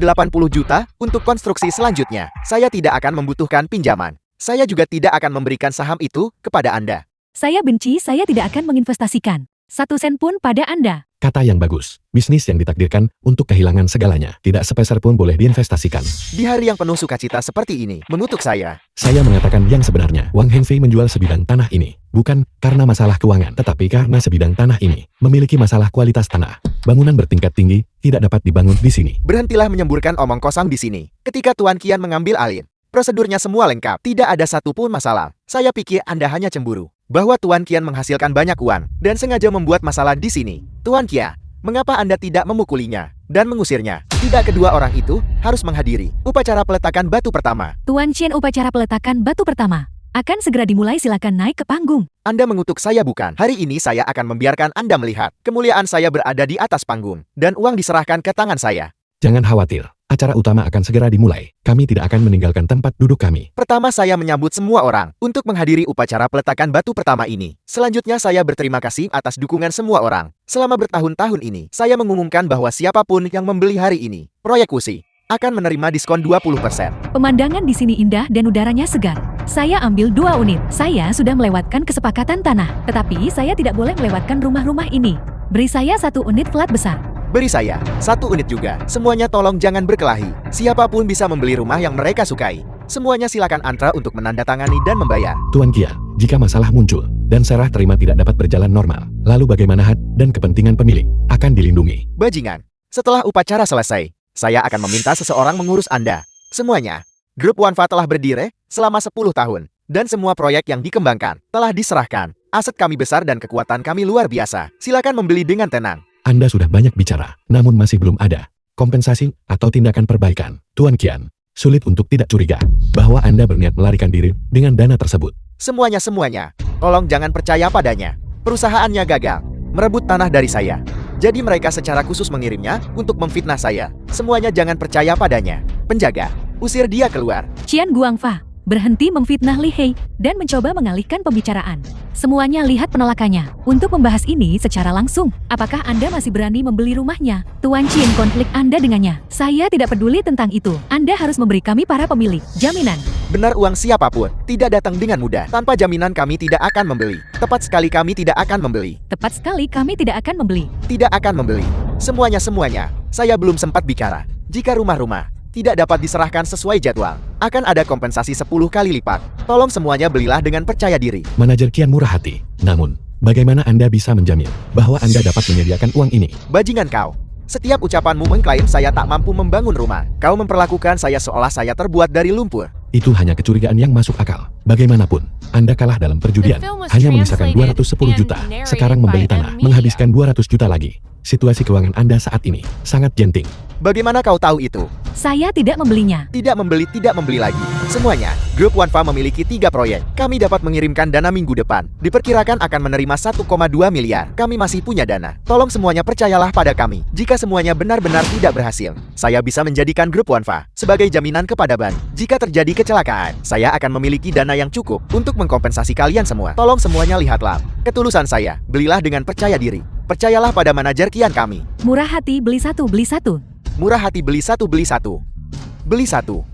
juta untuk konstruksi selanjutnya, saya tidak akan membutuhkan pinjaman. Saya juga tidak akan memberikan saham itu kepada Anda. Saya benci, saya tidak akan menginvestasikan 1 sen pun pada Anda. Kata yang bagus. Bisnis yang ditakdirkan untuk kehilangan segalanya. Tidak sepeser pun boleh diinvestasikan. Di hari yang penuh sukacita seperti ini, mengutuk saya. Saya mengatakan yang sebenarnya. Wang Hengfei menjual sebidang tanah ini. Bukan karena masalah keuangan, tetapi karena sebidang tanah ini memiliki masalah kualitas tanah. Bangunan bertingkat tinggi tidak dapat dibangun di sini. Berhentilah menyemburkan omong kosong di sini. Ketika Tuan Qian mengambil alih, prosedurnya semua lengkap. Tidak ada satupun masalah. Saya pikir Anda hanya cemburu bahwa Tuan Qian menghasilkan banyak uang dan sengaja membuat masalah di sini. Tuan Qian, mengapa Anda tidak memukulinya dan mengusirnya? Tidak, kedua orang itu harus menghadiri upacara peletakan batu pertama. Tuan Qian, upacara peletakan batu pertama akan segera dimulai, silakan naik ke panggung. Anda mengutuk saya bukan? Hari ini saya akan membiarkan Anda melihat kemuliaan saya berada di atas panggung dan uang diserahkan ke tangan saya. Jangan khawatir, acara utama akan segera dimulai. Kami tidak akan meninggalkan tempat duduk kami. Pertama, saya menyambut semua orang untuk menghadiri upacara peletakan batu pertama ini. Selanjutnya, saya berterima kasih atas dukungan semua orang. Selama bertahun-tahun ini, saya mengumumkan bahwa siapapun yang membeli hari ini, proyek Wuxi akan menerima diskon 20%. Pemandangan di sini indah dan udaranya segar. Saya ambil 2 unit. Saya sudah melewatkan kesepakatan tanah, tetapi saya tidak boleh melewatkan rumah-rumah ini. Beri saya 1 unit flat besar. Beri saya 1 unit juga. Semuanya tolong jangan berkelahi. Siapapun bisa membeli rumah yang mereka sukai. Semuanya silakan antra untuk menandatangani dan membayar. Tuan Qian, jika masalah muncul dan serah terima tidak dapat berjalan normal, lalu bagaimana hak dan kepentingan pemilik akan dilindungi? Bajingan, setelah upacara selesai, saya akan meminta seseorang mengurus Anda. Semuanya. Grup Wanfa telah berdiri selama 10 tahun, dan semua proyek yang dikembangkan telah diserahkan. Aset kami besar dan kekuatan kami luar biasa. Silakan membeli dengan tenang. Anda sudah banyak bicara, namun masih belum ada kompensasi atau tindakan perbaikan. Tuan Qian, sulit untuk tidak curiga bahwa Anda berniat melarikan diri dengan dana tersebut. Semuanya, tolong jangan percaya padanya. Perusahaannya gagal merebut tanah dari saya. Jadi mereka secara khusus mengirimnya untuk memfitnah saya. Semuanya jangan percaya padanya. Penjaga, usir dia keluar. Qian Guangfa berhenti memfitnah Li Hei dan mencoba mengalihkan pembicaraan. Semuanya lihat penolakannya. Untuk membahas ini secara langsung, apakah Anda masih berani membeli rumahnya? Tuan Qian, konflik Anda dengannya. Saya tidak peduli tentang itu. Anda harus memberi kami para pemilik jaminan. Benar, uang siapapun tidak datang dengan mudah. Tanpa jaminan kami tidak akan membeli. Tepat sekali, kami tidak akan membeli. Tepat sekali, kami tidak akan membeli. Tidak akan membeli. Semuanya. Saya belum sempat bicara. Jika rumah-rumah tidak dapat diserahkan sesuai jadwal, akan ada kompensasi 10 kali lipat. Tolong semuanya belilah dengan percaya diri. Manajer Qian murah hati. Namun, bagaimana Anda bisa menjamin bahwa Anda dapat menyediakan uang ini? Bajingan kau. Setiap ucapanmu mengklaim saya tak mampu membangun rumah. Kau memperlakukan saya seolah saya terbuat dari lumpur. Itu hanya kecurigaan yang masuk akal. Bagaimanapun, Anda kalah dalam perjudian. The film was Hanya menyisakan 210 juta. translated and Sekarang membeli narrated by tanah, N-Media. menghabiskan 200 juta lagi. Situasi keuangan Anda saat ini sangat genting. Bagaimana kau tahu itu? Saya tidak membelinya. Tidak membeli lagi. Semuanya. Grup Wanfa memiliki 3 proyek. Kami dapat mengirimkan dana minggu depan. Diperkirakan akan menerima 1,2 miliar. Kami masih punya dana. Tolong semuanya percayalah pada kami. Jika semuanya benar-benar tidak berhasil, saya bisa menjadikan Grup Wanfa sebagai jaminan kepada Ban. Jika terjadi kecelakaan, saya akan memiliki dana yang cukup untuk mengkompensasi kalian semua. Tolong semuanya lihatlah ketulusan saya. Belilah dengan percaya diri. Percayalah pada manajer Qian kami. Murah hati, beli satu, beli satu. Murah hati, beli satu. Beli satu.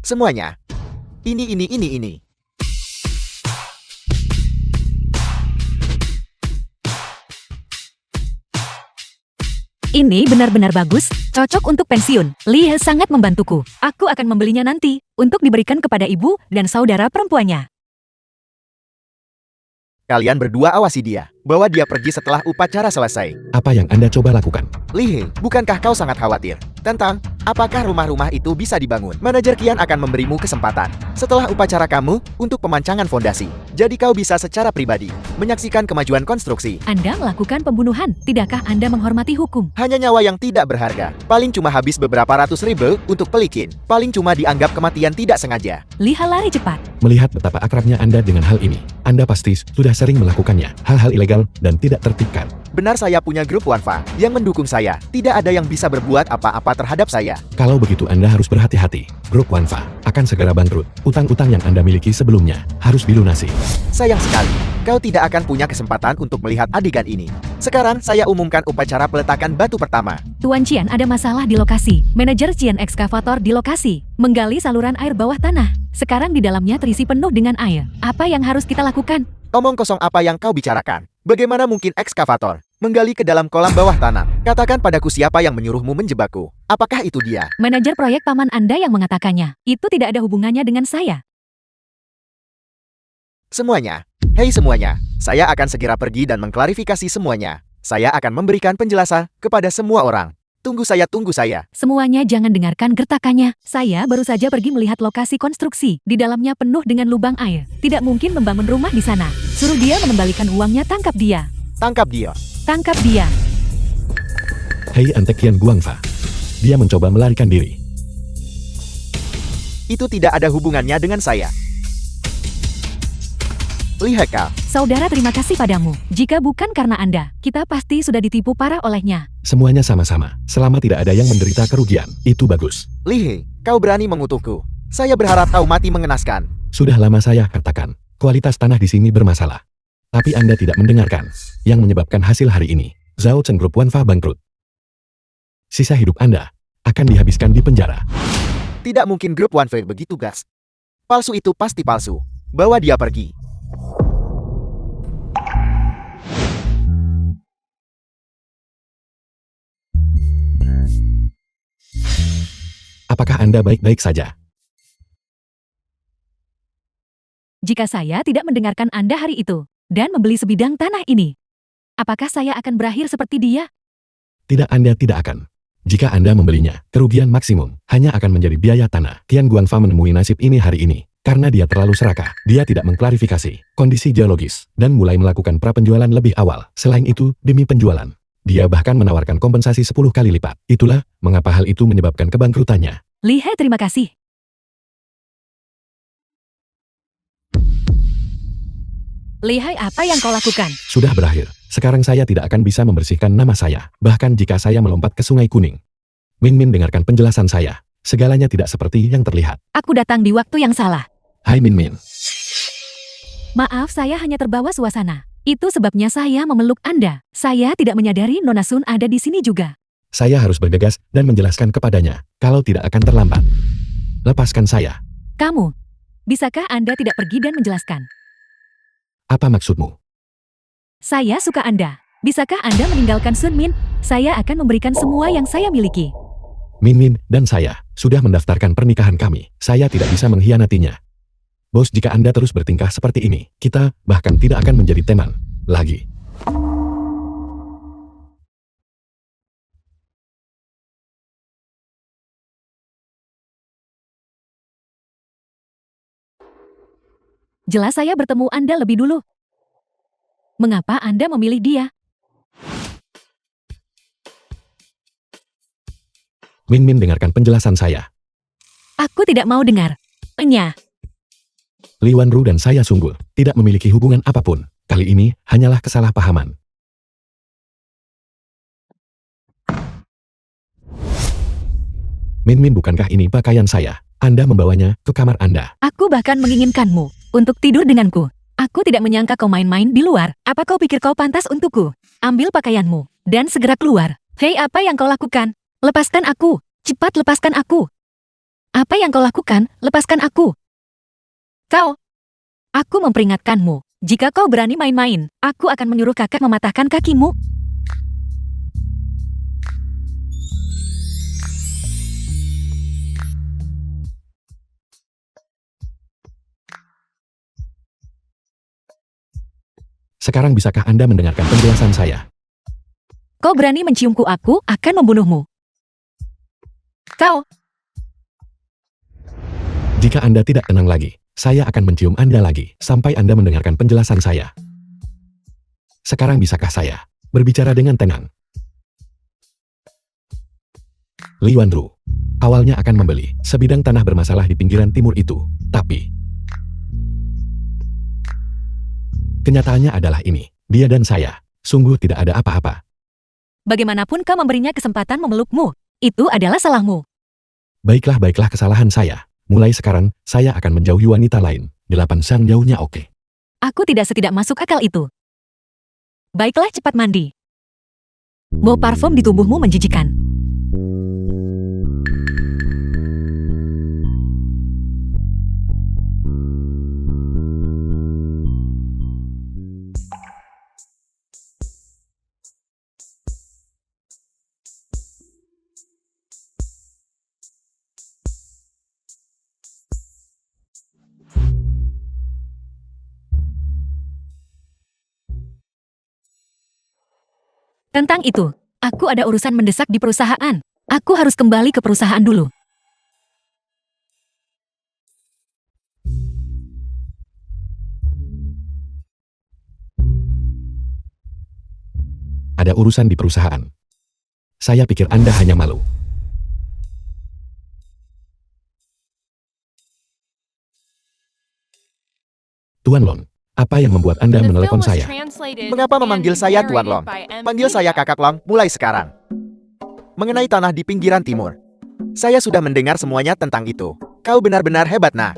Semuanya. Ini. Ini benar-benar bagus, cocok untuk pensiun. Li He sangat membantuku. Aku akan membelinya nanti, untuk diberikan kepada ibu dan saudara perempuannya. Kalian berdua awasi dia, bawa dia pergi setelah upacara selesai. Apa yang Anda coba lakukan? Li He, bukankah kau sangat khawatir tentang apakah rumah-rumah itu bisa dibangun? Manajer Qian akan memberimu kesempatan setelah upacara kamu untuk pemancangan fondasi. Jadi kau bisa secara pribadi menyaksikan kemajuan konstruksi. Anda melakukan pembunuhan. Tidakkah Anda menghormati hukum? Hanya nyawa yang tidak berharga. Paling cuma habis beberapa ratus ribu untuk pelikin. Paling cuma dianggap kematian tidak sengaja. Li He lari cepat. Melihat betapa akrabnya Anda dengan hal ini, Anda pasti sudah sering melakukannya. Hal-hal ilegal dan tidak tertibkan. Benar, saya punya grup Wanfa yang mendukung saya. Tidak ada yang bisa berbuat apa-apa terhadap saya. Kalau begitu Anda harus berhati-hati. Grup Wanfa akan segera bangkrut. Utang-utang yang Anda miliki sebelumnya harus dilunasi. Sayang sekali, kau tidak akan punya kesempatan untuk melihat adegan ini. Sekarang saya umumkan upacara peletakan batu pertama. Tuan Qian, ada masalah di lokasi. Manajer Qian ekskavator di lokasi, menggali saluran air bawah tanah. Sekarang di dalamnya terisi penuh dengan air. Apa yang harus kita lakukan? Omong kosong apa yang kau bicarakan? Bagaimana mungkin ekskavator menggali ke dalam kolam bawah tanah? Katakan padaku siapa yang menyuruhmu menjebakku. Apakah itu dia? Manajer proyek paman Anda yang mengatakannya. Itu tidak ada hubungannya dengan saya. Semuanya. Hei semuanya, saya akan segera pergi dan mengklarifikasi semuanya. Saya akan memberikan penjelasan kepada semua orang. Tunggu saya, tunggu saya. Semuanya jangan dengarkan gertakannya. Saya baru saja pergi melihat lokasi konstruksi. Di dalamnya penuh dengan lubang air. Tidak mungkin membangun rumah di sana. Suruh dia mengembalikan uangnya, tangkap dia. Tangkap dia. Tangkap dia. Hei Antekian Guangfa. Dia mencoba melarikan diri. Itu tidak ada hubungannya dengan saya. Lihat kau. Saudara, terima kasih padamu. Jika bukan karena Anda, kita pasti sudah ditipu parah olehnya. Semuanya sama-sama. Selama tidak ada yang menderita kerugian, itu bagus. Lihe, kau berani mengutukku. Saya berharap kau mati mengenaskan. Sudah lama saya katakan, kualitas tanah di sini bermasalah. Tapi Anda tidak mendengarkan. Yang menyebabkan hasil hari ini, Zhao Chen Group Wanfa bangkrut. Sisa hidup Anda akan dihabiskan di penjara. Tidak mungkin grup One Fake begitu, gas. Palsu itu pasti palsu. Bawa dia pergi. Apakah Anda baik-baik saja? Jika saya tidak mendengarkan Anda hari itu, dan membeli sebidang tanah ini, apakah saya akan berakhir seperti dia? Tidak, Anda tidak akan. Jika Anda membelinya, kerugian maksimum hanya akan menjadi biaya tanah. Tian Guangfa menemui nasib ini hari ini, karena dia terlalu serakah. Dia tidak mengklarifikasi kondisi geologis, dan mulai melakukan prapenjualan lebih awal. Selain itu, demi penjualan, dia bahkan menawarkan kompensasi 10 kali lipat. Itulah mengapa hal itu menyebabkan kebangkrutannya. Lihe, terima kasih. Lihai, apa yang kau lakukan? Sudah berakhir. Sekarang saya tidak akan bisa membersihkan nama saya, bahkan jika saya melompat ke Sungai Kuning. Min Min, dengarkan penjelasan saya. Segalanya tidak seperti yang terlihat. Aku datang di waktu yang salah. Hai Min Min. Maaf, saya hanya terbawa suasana. Itu sebabnya saya memeluk Anda. Saya tidak menyadari Nona Sun ada di sini juga. Saya harus bergegas dan menjelaskan kepadanya, kalau tidak akan terlambat. Lepaskan saya. Kamu, bisakah Anda tidak pergi dan menjelaskan? Apa maksudmu? Saya suka Anda. Bisakah Anda meninggalkan Sun Min? Saya akan memberikan semua yang saya miliki. Min Min dan saya sudah mendaftarkan pernikahan kami. Saya tidak bisa mengkhianatinya. Bos, jika Anda terus bertingkah seperti ini, kita bahkan tidak akan menjadi teman lagi. Jelas saya bertemu Anda lebih dulu. Mengapa Anda memilih dia? Min Min, dengarkan penjelasan saya. Aku tidak mau dengar. Enya. Li Wanru dan saya sungguh tidak memiliki hubungan apapun. Kali ini hanyalah kesalahpahaman. Min Min, bukankah ini pakaian saya? Anda membawanya ke kamar Anda. Aku bahkan menginginkanmu untuk tidur denganku. Aku tidak menyangka kau main-main di luar. Apa kau pikir kau pantas untukku? Ambil pakaianmu dan segera keluar. Hei, apa yang kau lakukan? Lepaskan aku. Cepat lepaskan aku. Apa yang kau lakukan? Lepaskan aku. Kau. Aku memperingatkanmu. Jika kau berani main-main, aku akan menyuruh kakak mematahkan kakimu. Sekarang bisakah Anda mendengarkan penjelasan saya? Kau berani menciumku, aku akan membunuhmu. Kau. Jika Anda tidak tenang lagi, saya akan mencium Anda lagi, sampai Anda mendengarkan penjelasan saya. Sekarang bisakah saya berbicara dengan tenang? Li Wanru awalnya akan membeli sebidang tanah bermasalah di pinggiran timur itu, tapi kenyataannya adalah ini. Dia dan saya sungguh tidak ada apa-apa. Bagaimanapun kau memberinya kesempatan memelukmu, itu adalah salahmu. Baiklah, kesalahan saya. Mulai sekarang, saya akan menjauhi wanita lain. 8 sang jauhnya oke. Aku tidak masuk akal itu. Baiklah, cepat mandi. Bau parfum di tubuhmu menjijikan. Tentang itu, aku ada urusan mendesak di perusahaan. Aku harus kembali ke perusahaan dulu. Ada urusan di perusahaan. Saya pikir Anda hanya malu. Tuan Lon, apa yang membuat Anda The film menelepon was saya? translated Mengapa and memanggil saya Tuan narrated Long? by M. Panggil saya Kakak Long mulai sekarang. Mengenai tanah di pinggiran timur. Saya sudah mendengar semuanya tentang itu. Kau benar-benar hebat, nah.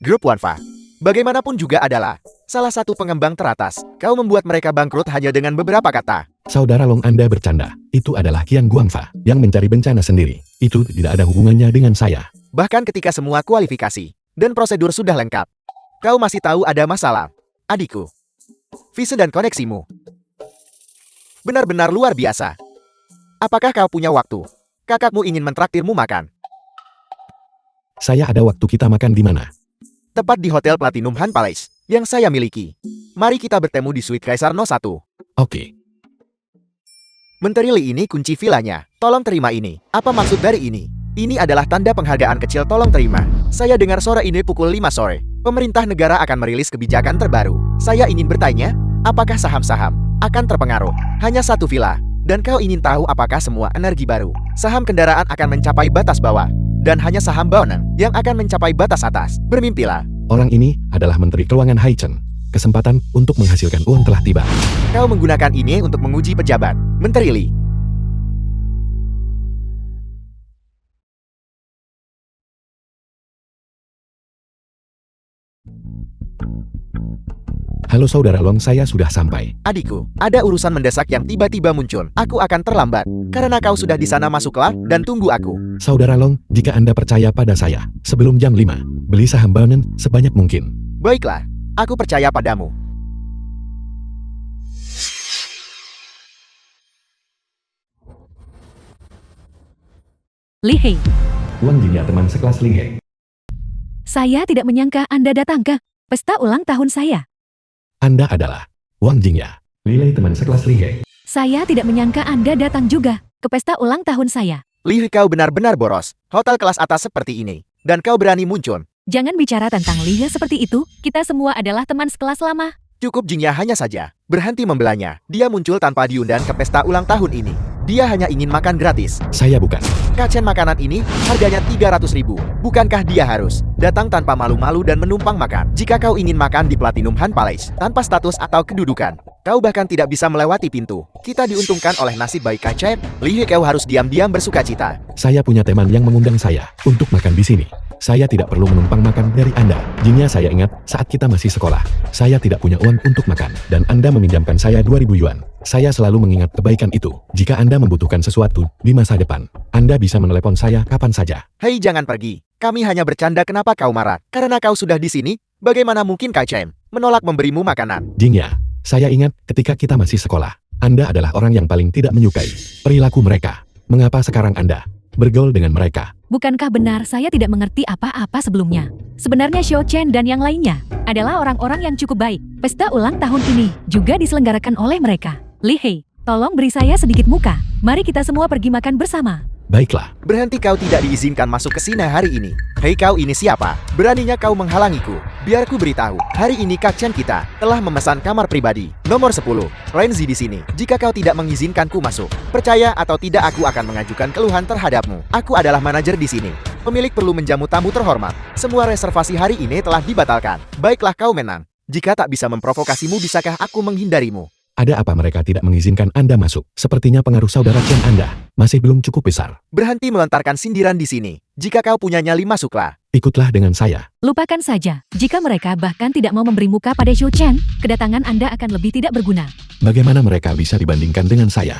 Grup Wanfa, bagaimanapun juga adalah salah satu pengembang teratas. Kau membuat mereka bangkrut hanya dengan beberapa kata. Saudara Long, Anda bercanda. Itu adalah Qian Guangfa yang mencari bencana sendiri. Itu tidak ada hubungannya dengan saya. Bahkan ketika semua kualifikasi dan prosedur sudah lengkap, kau masih tahu ada masalah. Adikku, visi dan koneksimu benar-benar luar biasa. Apakah kau punya waktu? Kakakmu ingin mentraktirmu makan. Saya ada waktu. Kita makan di mana? Tepat di Hotel Platinum Han Palace yang saya miliki. Mari kita bertemu di Suite Kaisar No 1. Oke. Menteri Li ini kunci vilanya. Tolong terima ini. Apa maksud dari ini? Ini adalah tanda penghargaan kecil, tolong terima. Saya dengar sore ini pukul 5 sore. Pemerintah negara akan merilis kebijakan terbaru. Saya ingin bertanya, apakah saham-saham akan terpengaruh? Hanya satu villa. Dan kau ingin tahu apakah semua energi baru? Saham kendaraan akan mencapai batas bawah. Dan hanya saham bangunan yang akan mencapai batas atas. Bermimpilah. Orang ini adalah Menteri Keuangan Hai Chen. Kesempatan untuk menghasilkan uang telah tiba. Kau menggunakan ini untuk menguji pejabat. Menteri Li. Halo Saudara Long, saya sudah sampai. Adikku, ada urusan mendesak yang tiba-tiba muncul. Aku akan terlambat. Karena kau sudah di sana, masuklah dan tunggu aku. Saudara Long, jika Anda percaya pada saya, sebelum jam 5, beli saham bangunan sebanyak mungkin. Baiklah, aku percaya padamu. Li Hei, Wang Jingya, teman sekelas Li He. saya tidak menyangka Anda datang ke pesta ulang tahun saya. Anda adalah Wang Jingya, Lilei, teman sekelas Li He. Saya tidak menyangka Anda datang juga ke pesta ulang tahun saya. Li, kau benar-benar boros. Hotel kelas atas seperti ini. Dan kau berani muncul. Jangan bicara tentang Lia seperti itu, kita semua adalah teman sekelas lama. Cukup, Jingya hanya saja berhenti membelanya. Dia muncul tanpa diundang ke pesta ulang tahun ini. Dia hanya ingin makan gratis. Saya bukan. Kacen makanan ini harganya 300.000. Bukankah dia harus datang tanpa malu-malu dan menumpang makan? Jika kau ingin makan di Platinum Han Palace tanpa status atau kedudukan, kau bahkan tidak bisa melewati pintu. Kita diuntungkan oleh nasib baik Kacen. Li, kau harus diam-diam bersukacita. Saya punya teman yang mengundang saya untuk makan di sini. Saya tidak perlu menumpang makan dari Anda. Jingya, saya ingat saat kita masih sekolah. Saya tidak punya uang untuk makan, dan Anda meminjamkan saya 2.000 yuan. Saya selalu mengingat kebaikan itu. Jika Anda membutuhkan sesuatu di masa depan, Anda bisa menelepon saya kapan saja. Hei, jangan pergi. Kami hanya bercanda. Kenapa kau marah? Karena kau sudah di sini? Bagaimana mungkin Kacen menolak memberimu makanan? Jingya, saya ingat ketika kita masih sekolah. Anda adalah orang yang paling tidak menyukai perilaku mereka. Mengapa sekarang Anda bergaul dengan mereka? Bukankah benar saya tidak mengerti apa-apa sebelumnya? Sebenarnya Xiao Chen dan yang lainnya adalah orang-orang yang cukup baik. Pesta ulang tahun ini juga diselenggarakan oleh mereka. Li Hei, tolong beri saya sedikit muka. Mari kita semua pergi makan bersama. Baiklah, Berhenti, kau tidak diizinkan masuk ke sini hari ini. Hei, kau ini siapa? Beraninya kau menghalangiku. Biar ku beritahu, hari ini Kacen kita telah memesan kamar pribadi. Nomor 10, Renzi di sini. Jika kau tidak mengizinkanku masuk, percaya atau tidak aku akan mengajukan keluhan terhadapmu. Aku adalah manajer di sini. Pemilik perlu menjamu tamu terhormat. Semua reservasi hari ini telah dibatalkan. Baiklah, kau menang. Jika tak bisa memprovokasimu, bisakah aku menghindarimu? ada apa mereka tidak mengizinkan Anda masuk? Sepertinya pengaruh saudara Chen Anda masih belum cukup besar. Berhenti melontarkan sindiran di sini. Jika kau punya nyali, masuklah. Ikutlah dengan saya. Lupakan saja. Jika mereka bahkan tidak mau memberi muka pada Xiao Chen, kedatangan Anda akan lebih tidak berguna. Bagaimana mereka bisa dibandingkan dengan saya?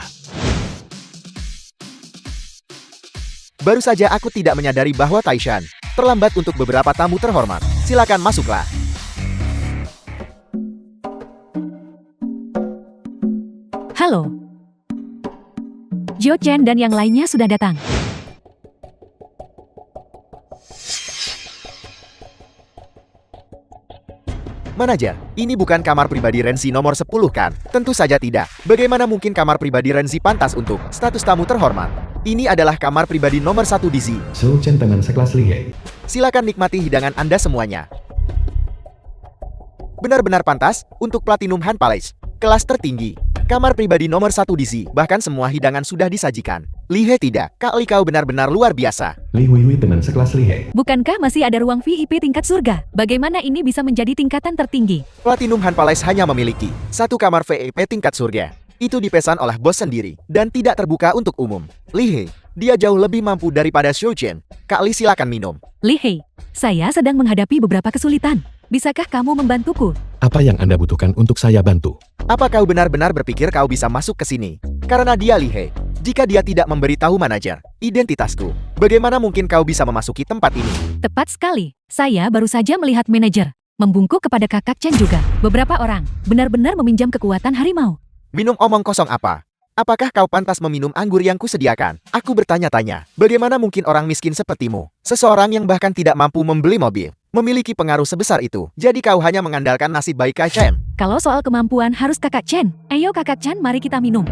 Baru saja aku tidak menyadari bahwa Taishan terlambat untuk beberapa tamu terhormat. Silakan masuklah. Halo. Xiao Chen dan yang lainnya sudah datang. Manajer, ini bukan kamar pribadi Renzi nomor 10 kan? Tentu saja tidak. Bagaimana mungkin kamar pribadi Renzi pantas untuk status tamu terhormat? Ini adalah kamar pribadi nomor 1 di Z. Shou Chen teman sekelas Li He. Silakan nikmati hidangan Anda semuanya. Benar-benar pantas untuk Platinum Han Palace. Kelas tertinggi. Kamar pribadi nomor 1 di Z. Bahkan semua hidangan sudah disajikan. Li He tidak. Kak Li kau benar-benar luar biasa. Li Hui teman sekelas Li He. Bukankah masih ada ruang VIP tingkat surga? Bagaimana ini bisa menjadi tingkatan tertinggi? Platinum Han Palace hanya memiliki satu kamar VIP tingkat surga. Itu dipesan oleh bos sendiri dan tidak terbuka untuk umum. Li He, dia jauh lebih mampu daripada Shou Chen. Kak Li silakan minum. Li He, saya sedang menghadapi beberapa kesulitan. Bisakah kamu membantuku? Apa yang Anda butuhkan untuk saya bantu? Apa kau benar-benar berpikir kau bisa masuk ke sini? Karena dia Li He. Jika dia tidak memberitahu manajer identitasku, bagaimana mungkin kau bisa memasuki tempat ini? Tepat sekali. Saya baru saja melihat manajer membungkuk kepada kakak Chen juga. Beberapa orang benar-benar meminjam kekuatan harimau. Minum omong kosong apa? Apakah kau pantas meminum anggur yang kusediakan? Aku bertanya-tanya, bagaimana mungkin orang miskin sepertimu, seseorang yang bahkan tidak mampu membeli mobil, memiliki pengaruh sebesar itu? Jadi kau hanya mengandalkan nasib baik Kak Chen? Kalau soal kemampuan harus kakak Chen. Ayo kakak Chen, mari kita minum.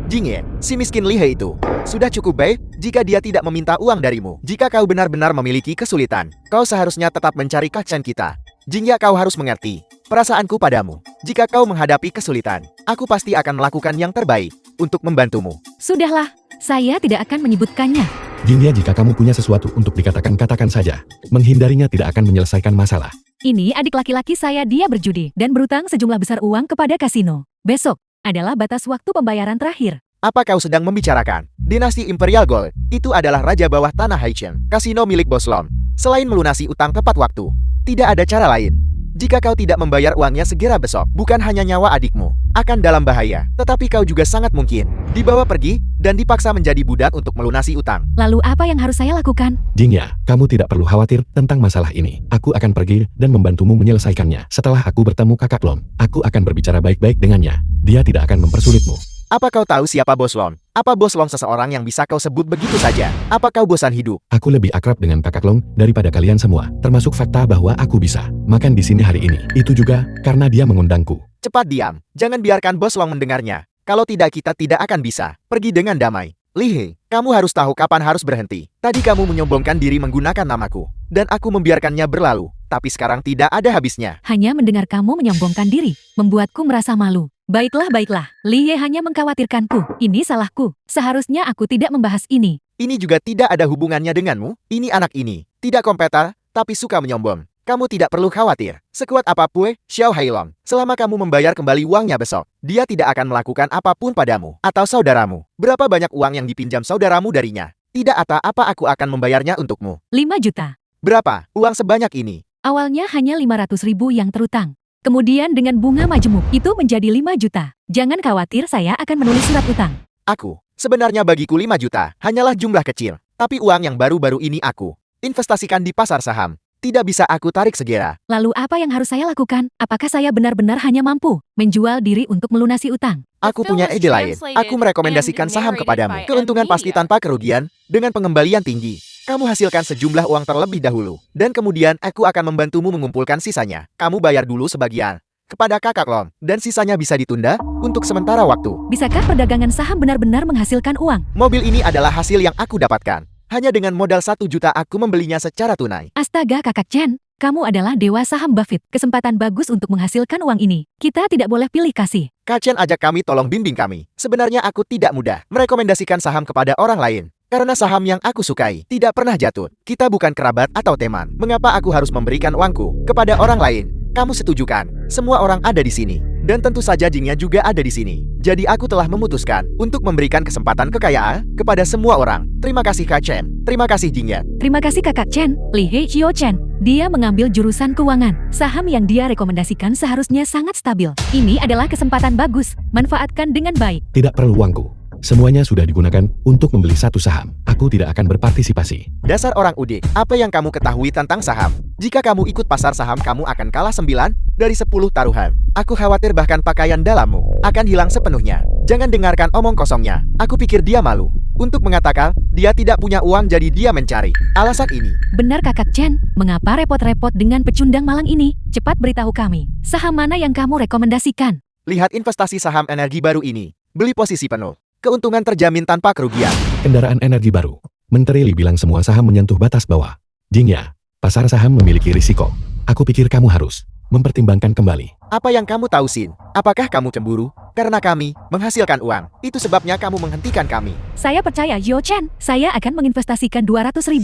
Jingye, si miskin Li He itu sudah cukup baik jika dia tidak meminta uang darimu. Jika kau benar-benar memiliki kesulitan, kau seharusnya tetap mencari Kak Chen kita. Jingye, kau harus mengerti perasaanku padamu. Jika kau menghadapi kesulitan, aku pasti akan melakukan yang terbaik untuk membantumu. Sudahlah, saya tidak akan menyebutkannya. Jingya, jika kamu punya sesuatu untuk dikatakan, katakan saja. Menghindarinya tidak akan menyelesaikan masalah. Ini adik laki-laki saya, dia berjudi dan berutang sejumlah besar uang kepada kasino. Besok adalah batas waktu pembayaran terakhir. Apa kau sedang membicarakan? Dinasti Imperial Gold itu adalah raja bawah tanah Haichen, kasino milik Bos Lom. Selain melunasi utang tepat waktu, tidak ada cara lain. Jika kau tidak membayar uangnya segera besok, bukan hanya nyawa adikmu akan dalam bahaya, tetapi kau juga sangat mungkin dibawa pergi dan dipaksa menjadi budak untuk melunasi utang. Lalu apa yang harus saya lakukan? Jingya, kamu tidak perlu khawatir tentang masalah ini. Aku akan pergi dan membantumu menyelesaikannya. Setelah aku bertemu kakak Lom, aku akan berbicara baik-baik dengannya. Dia tidak akan mempersulitmu. Apa kau tahu siapa Bos Lom? Apa Bos Lom seseorang yang bisa kau sebut begitu saja? Apa kau bosan hidup? Aku lebih akrab dengan kakak Long daripada kalian semua, termasuk fakta bahwa aku bisa makan di sini hari ini. Itu juga karena dia mengundangku. Cepat diam, jangan biarkan Bos Long mendengarnya. Kalau tidak kita tidak akan bisa pergi dengan damai. Li He, kamu harus tahu kapan harus berhenti. Tadi kamu menyombongkan diri menggunakan namaku, dan aku membiarkannya berlalu. Tapi sekarang tidak ada habisnya. Hanya mendengar kamu menyombongkan diri, membuatku merasa malu. Baiklah. Li Ye hanya mengkhawatirkanku. Ini salahku. Seharusnya aku tidak membahas ini. Ini juga tidak ada hubungannya denganmu. Ini anak ini tidak kompeten, tapi suka menyombong. Kamu tidak perlu khawatir. Sekuat apapun, Xiao Hailong, selama kamu membayar kembali uangnya besok, dia tidak akan melakukan apapun padamu atau saudaramu. Berapa banyak uang yang dipinjam saudaramu darinya? Tidak apa aku akan membayarnya untukmu. 5 juta. Berapa uang sebanyak ini? Awalnya hanya 500.000 yang terutang. Kemudian dengan bunga majemuk, itu menjadi 5 juta. Jangan khawatir, saya akan menulis surat utang. Aku, sebenarnya bagiku 5 juta, hanyalah jumlah kecil. Tapi uang yang baru-baru ini aku investasikan di pasar saham. Tidak bisa aku tarik segera. Lalu apa yang harus saya lakukan? Apakah saya benar-benar hanya mampu menjual diri untuk melunasi utang? Aku punya ide lain. Aku merekomendasikan saham kepadamu. Keuntungan pasti tanpa kerugian, dengan pengembalian tinggi. Kamu hasilkan sejumlah uang terlebih dahulu, dan kemudian aku akan membantumu mengumpulkan sisanya. Kamu bayar dulu sebagian kepada kakak Lom, dan sisanya bisa ditunda untuk sementara waktu. Bisakah perdagangan saham benar-benar menghasilkan uang? Mobil ini adalah hasil yang aku dapatkan. Hanya dengan modal 1 juta aku membelinya secara tunai. Astaga kakak Chen, kamu adalah dewa saham Buffett. Kesempatan bagus untuk menghasilkan uang ini. Kita tidak boleh pilih kasih. Kak Chen ajak kami tolong bimbing kami. Sebenarnya aku tidak mudah merekomendasikan saham kepada orang lain. Karena saham yang aku sukai tidak pernah jatuh. Kita bukan kerabat atau teman. Mengapa aku harus memberikan uangku kepada orang lain? Kamu setuju kan? Semua orang ada di sini. Dan tentu saja Jingya juga ada di sini. Jadi aku telah memutuskan untuk memberikan kesempatan kekayaan kepada semua orang. Terima kasih Kak Chen. Terima kasih Jingya. Terima kasih kakak Chen. Li He Chio Chen. Dia mengambil jurusan keuangan. Saham yang dia rekomendasikan seharusnya sangat stabil. Ini adalah kesempatan bagus. Manfaatkan dengan baik. Tidak perlu uangku. Semuanya sudah digunakan untuk membeli satu saham. Aku tidak akan berpartisipasi. Dasar orang udik, apa yang kamu ketahui tentang saham? Jika kamu ikut pasar saham, kamu akan kalah 9 dari 10 taruhan. Aku khawatir bahkan pakaian dalammu akan hilang sepenuhnya. Jangan dengarkan omong kosongnya. Aku pikir dia malu untuk mengatakan dia tidak punya uang jadi dia mencari alasan ini. Benar Kakak Chen, mengapa repot-repot dengan pecundang malang ini? Cepat beritahu kami, saham mana yang kamu rekomendasikan? Lihat investasi saham energi baru ini. Beli posisi penuh. Keuntungan terjamin tanpa kerugian. Kendaraan energi baru. Menteri Li bilang semua saham menyentuh batas bawah. Jingya, pasar saham memiliki risiko. Aku pikir kamu harus mempertimbangkan kembali. Apa yang kamu tahu, Sin? Apakah kamu cemburu? Karena kami menghasilkan uang. Itu sebabnya kamu menghentikan kami. Saya percaya Yo Chen, saya akan menginvestasikan 200.000.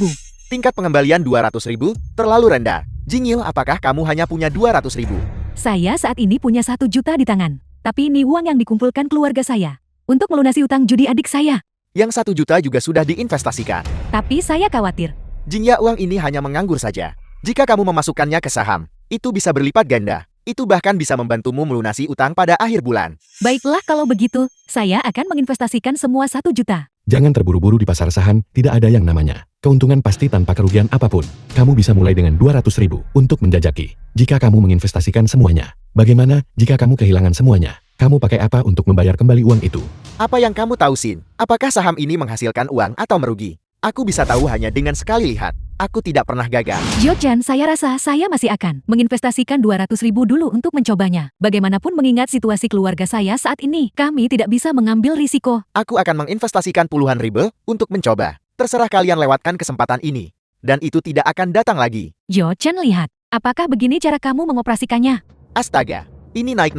Tingkat pengembalian 200.000 terlalu rendah. Jingil, apakah kamu hanya punya 200.000? Saya saat ini punya 1 juta di tangan. Tapi ini uang yang dikumpulkan keluarga saya untuk melunasi utang judi adik saya. Yang 1 juta juga sudah diinvestasikan. Tapi saya khawatir. Jingya, uang ini hanya menganggur saja. Jika kamu memasukkannya ke saham, itu bisa berlipat ganda. Itu bahkan bisa membantumu melunasi utang pada akhir bulan. Baiklah kalau begitu, saya akan menginvestasikan semua 1 juta. Jangan terburu-buru di pasar saham, tidak ada yang namanya keuntungan pasti tanpa kerugian apapun. Kamu bisa mulai dengan 200.000 untuk menjajaki. Jika kamu menginvestasikan semuanya, bagaimana jika kamu kehilangan semuanya? Kamu pakai apa untuk membayar kembali uang itu? Apa yang kamu tahu, Sin? Apakah saham ini menghasilkan uang atau merugi? Aku bisa tahu hanya dengan sekali lihat. Aku tidak pernah gagal. Yo Chen, saya rasa saya masih akan menginvestasikan 200.000 dulu untuk mencobanya. Bagaimanapun mengingat situasi keluarga saya saat ini, kami tidak bisa mengambil risiko. Aku akan menginvestasikan puluhan ribu untuk mencoba. Terserah kalian lewatkan kesempatan ini. Dan itu tidak akan datang lagi. Yo Chen, lihat. Apakah begini cara kamu mengoperasikannya? Astaga, ini naik.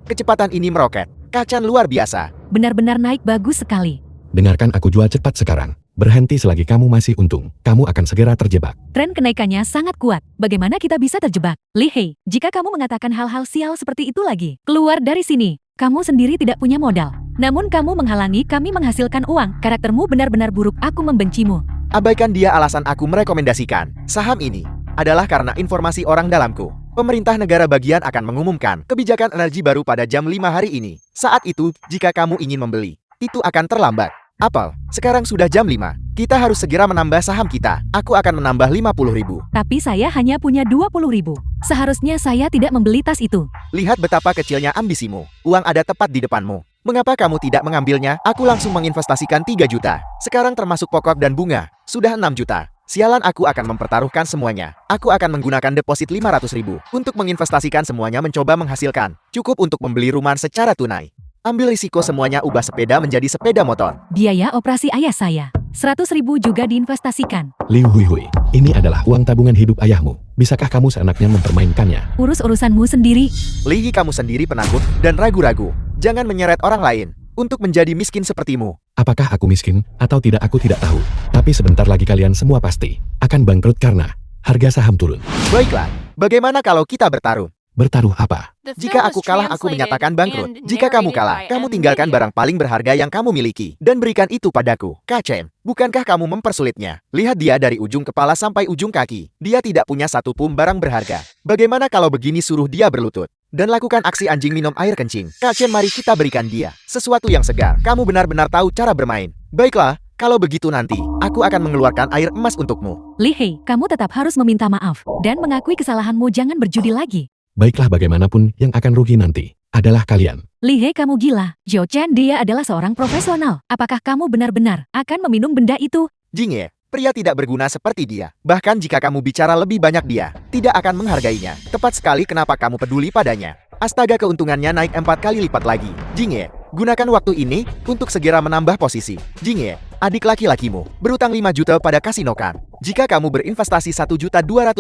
Kecepatan ini meroket. Kacang luar biasa. Benar-benar naik bagus sekali. Dengarkan aku jual cepat sekarang. Berhenti selagi kamu masih untung. Kamu akan segera terjebak. Tren kenaikannya sangat kuat. Bagaimana kita bisa terjebak? Li Hei, jika kamu mengatakan hal-hal sial seperti itu lagi, keluar dari sini. Kamu sendiri tidak punya modal. Namun kamu menghalangi kami menghasilkan uang. Karaktermu benar-benar buruk. Aku membencimu. Abaikan dia alasan aku merekomendasikan saham ini. Adalah karena informasi orang dalamku. Pemerintah negara bagian akan mengumumkan kebijakan energi baru pada jam 5 hari ini. Saat itu, jika kamu ingin membeli, itu akan terlambat. Apel, sekarang sudah jam 5. Kita harus segera menambah saham kita. Aku akan menambah 50.000. Tapi saya hanya punya 20.000. Seharusnya saya tidak membeli tas itu. Lihat betapa kecilnya ambisimu. Uang ada tepat di depanmu. Mengapa kamu tidak mengambilnya? Aku langsung menginvestasikan 3 juta. Sekarang termasuk pokok dan bunga. Sudah 6 juta. Sialan, aku akan mempertaruhkan semuanya. Aku akan menggunakan deposit 500.000 untuk menginvestasikan semuanya mencoba menghasilkan. Cukup untuk membeli rumah secara tunai. Ambil risiko semuanya, ubah sepeda menjadi sepeda motor. Biaya operasi ayah saya. 100.000 juga diinvestasikan. Liu Hui Hui, ini adalah uang tabungan hidup ayahmu. Bisakah kamu seenaknya mempermainkannya? Urus urusanmu sendiri. Lihi, kamu sendiri penakut dan ragu-ragu. Jangan menyeret orang lain untuk menjadi miskin sepertimu. Apakah aku miskin atau tidak aku tidak tahu. Tapi sebentar lagi kalian semua pasti akan bangkrut karena harga saham turun. Baiklah, bagaimana kalau kita bertaruh? Bertaruh apa? The Jika film aku was kalah, aku translated menyatakan bangkrut. and Jika kamu narrated kalah, by kamu M. tinggalkan Video. barang paling berharga yang kamu miliki dan berikan itu padaku. Kacem, bukankah kamu mempersulitnya? Lihat dia dari ujung kepala sampai ujung kaki. Dia tidak punya satu pun barang berharga. Bagaimana kalau begini, suruh dia berlutut dan lakukan aksi anjing minum air kencing. Kacem, mari kita berikan dia sesuatu yang segar. Kamu benar-benar tahu cara bermain. Baiklah, kalau begitu nanti, aku akan mengeluarkan air emas untukmu. Li Hei, kamu tetap harus meminta maaf dan mengakui kesalahanmu. Jangan berjudi lagi. Baiklah, bagaimanapun yang akan rugi nanti adalah kalian. Li Hei, kamu gila. Yo Chen, dia adalah seorang profesional. Apakah kamu benar-benar akan meminum benda itu? Jingye, pria tidak berguna seperti dia. Bahkan jika kamu bicara lebih banyak, dia tidak akan menghargainya. Tepat sekali kenapa kamu peduli padanya. Astaga, keuntungannya naik 4 kali lipat lagi. Jingye, gunakan waktu ini untuk segera menambah posisi. Jingye, adik laki-lakimu berutang 5 juta pada kasino kan? Jika kamu berinvestasi 1.250.000,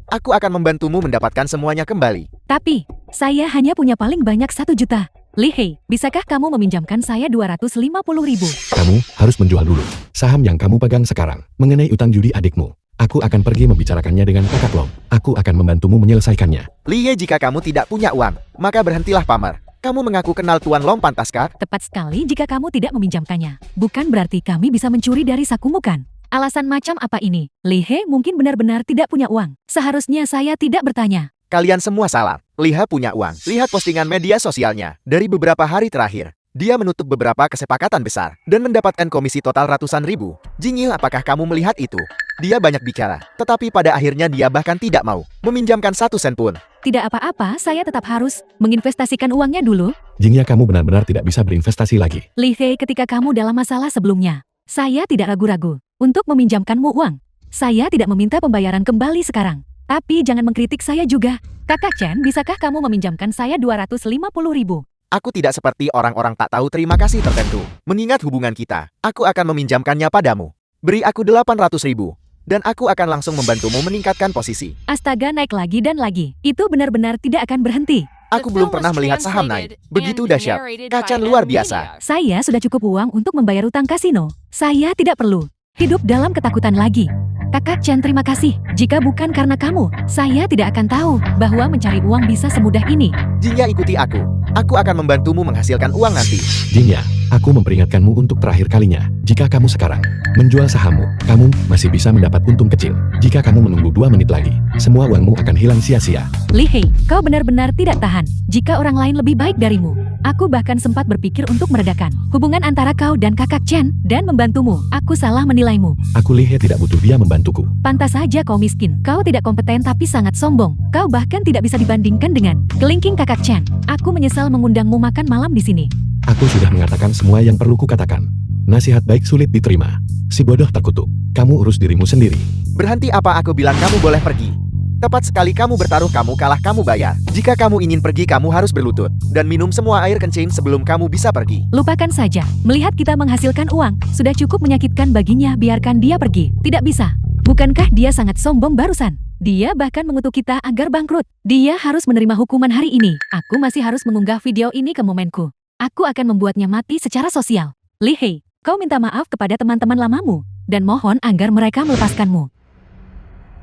aku akan membantumu mendapatkan semuanya kembali. Tapi, saya hanya punya paling banyak 1 juta. Li Hei, bisakah kamu meminjamkan saya 250.000? Kamu harus menjual dulu saham yang kamu pegang sekarang mengenai utang judi adikmu. Aku akan pergi membicarakannya dengan kakak Long. Aku akan membantumu menyelesaikannya. Liye, jika kamu tidak punya uang, maka berhentilah pamer. Kamu mengaku kenal Tuan Long, pantaskah? Tepat sekali jika kamu tidak meminjamkannya. Bukan berarti kami bisa mencuri dari sakumu kan? Alasan macam apa ini? Li Hei mungkin benar-benar tidak punya uang. Seharusnya saya tidak bertanya. Kalian semua salah. Liha punya uang. Lihat postingan media sosialnya dari beberapa hari terakhir. Dia menutup beberapa kesepakatan besar dan mendapatkan komisi total ratusan ribu. Jingyil, apakah kamu melihat itu? Dia banyak bicara, tetapi pada akhirnya dia bahkan tidak mau meminjamkan 1 sen pun. Tidak apa-apa, saya tetap harus menginvestasikan uangnya dulu. Jingya, kamu benar-benar tidak bisa berinvestasi lagi. Li Hei, ketika kamu dalam masalah sebelumnya, saya tidak ragu-ragu untuk meminjamkanmu uang. Saya tidak meminta pembayaran kembali sekarang. Tapi jangan mengkritik saya juga. Kakak Chen, bisakah kamu meminjamkan saya 250 ribu? Aku tidak seperti orang-orang tak tahu terima kasih tertentu. Mengingat hubungan kita, aku akan meminjamkannya padamu. Beri aku 800 ribu. Dan aku akan langsung membantumu meningkatkan posisi. Astaga, naik lagi dan lagi. Itu benar-benar tidak akan berhenti. Aku belum pernah melihat saham naik. Begitu dahsyat. Kacan luar biasa. Saya sudah cukup uang untuk membayar utang kasino. Saya tidak perlu hidup dalam ketakutan lagi. Kakak Chen, terima kasih. Jika bukan karena kamu, saya tidak akan tahu bahwa mencari uang bisa semudah ini. Jingya, ikuti aku. Aku akan membantumu menghasilkan uang nanti. Jingya, aku memperingatkanmu untuk terakhir kalinya. Jika kamu sekarang menjual sahammu, kamu masih bisa mendapat untung kecil. Jika kamu menunggu 2 menit lagi, semua uangmu akan hilang sia-sia. Li Hei, kau benar-benar tidak tahan. Jika orang lain lebih baik darimu, aku bahkan sempat berpikir untuk meredakan hubungan antara kau dan kakak Chen dan membantumu. Aku salah menilaimu. Aku Li Hei tidak butuh dia membantuku. Pantas saja kau miskin. Kau tidak kompeten tapi sangat sombong. Kau bahkan tidak bisa dibandingkan dengan kelingking kakak Chen. Aku menyesal mengundangmu makan malam di sini. Aku sudah mengatakan semua yang perlu kukatakan. Nasihat baik sulit diterima. Si bodoh terkutuk. Kamu urus dirimu sendiri. Berhenti, apa aku bilang kamu boleh pergi. Tepat sekali, kamu bertaruh, kamu kalah, kamu bayar. Jika kamu ingin pergi, kamu harus berlutut dan minum semua air kencing sebelum kamu bisa pergi. Lupakan saja. Melihat kita menghasilkan uang, sudah cukup menyakitkan baginya, biarkan dia pergi. Tidak bisa. Bukankah dia sangat sombong barusan? Dia bahkan mengutuk kita agar bangkrut. Dia harus menerima hukuman hari ini. Aku masih harus mengunggah video ini ke momenku. Aku akan membuatnya mati secara sosial. Li Hei, kau minta maaf kepada teman-teman lamamu dan mohon agar mereka melepaskanmu.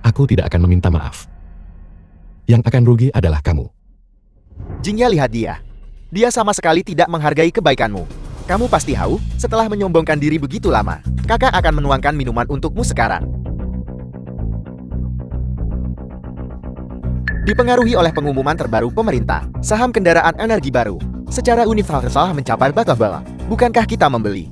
Aku tidak akan meminta maaf. Yang akan rugi adalah kamu. Jingya, lihat dia. Dia sama sekali tidak menghargai kebaikanmu. Kamu pasti haus setelah menyombongkan diri begitu lama. Kakak akan menuangkan minuman untukmu sekarang. Dipengaruhi oleh pengumuman terbaru pemerintah, saham kendaraan energi baru secara universal mencapai batas bawah. Bukankah kita membeli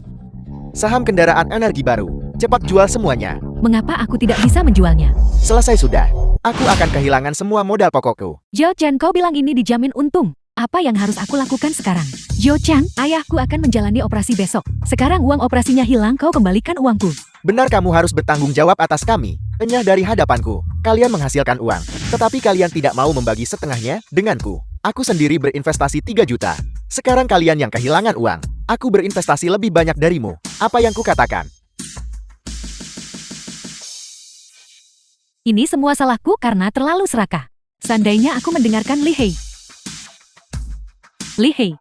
saham kendaraan energi baru? Cepat jual semuanya. Mengapa aku tidak bisa menjualnya? Selesai sudah. Aku akan kehilangan semua modal pokokku. Zhao Chen, kau bilang ini dijamin untung. Apa yang harus aku lakukan sekarang? Zhao Chen, ayahku akan menjalani operasi besok. Sekarang uang operasinya hilang, kau kembalikan uangku. Benar, kamu harus bertanggung jawab atas kami. Enyah dari hadapanku. Kalian menghasilkan uang, tetapi kalian tidak mau membagi setengahnya denganku. Aku sendiri berinvestasi 3 juta. Sekarang kalian yang kehilangan uang. Aku berinvestasi lebih banyak darimu. Apa yang kukatakan? Ini semua salahku karena terlalu serakah. Seandainya aku mendengarkan Li Hei. Li Hei,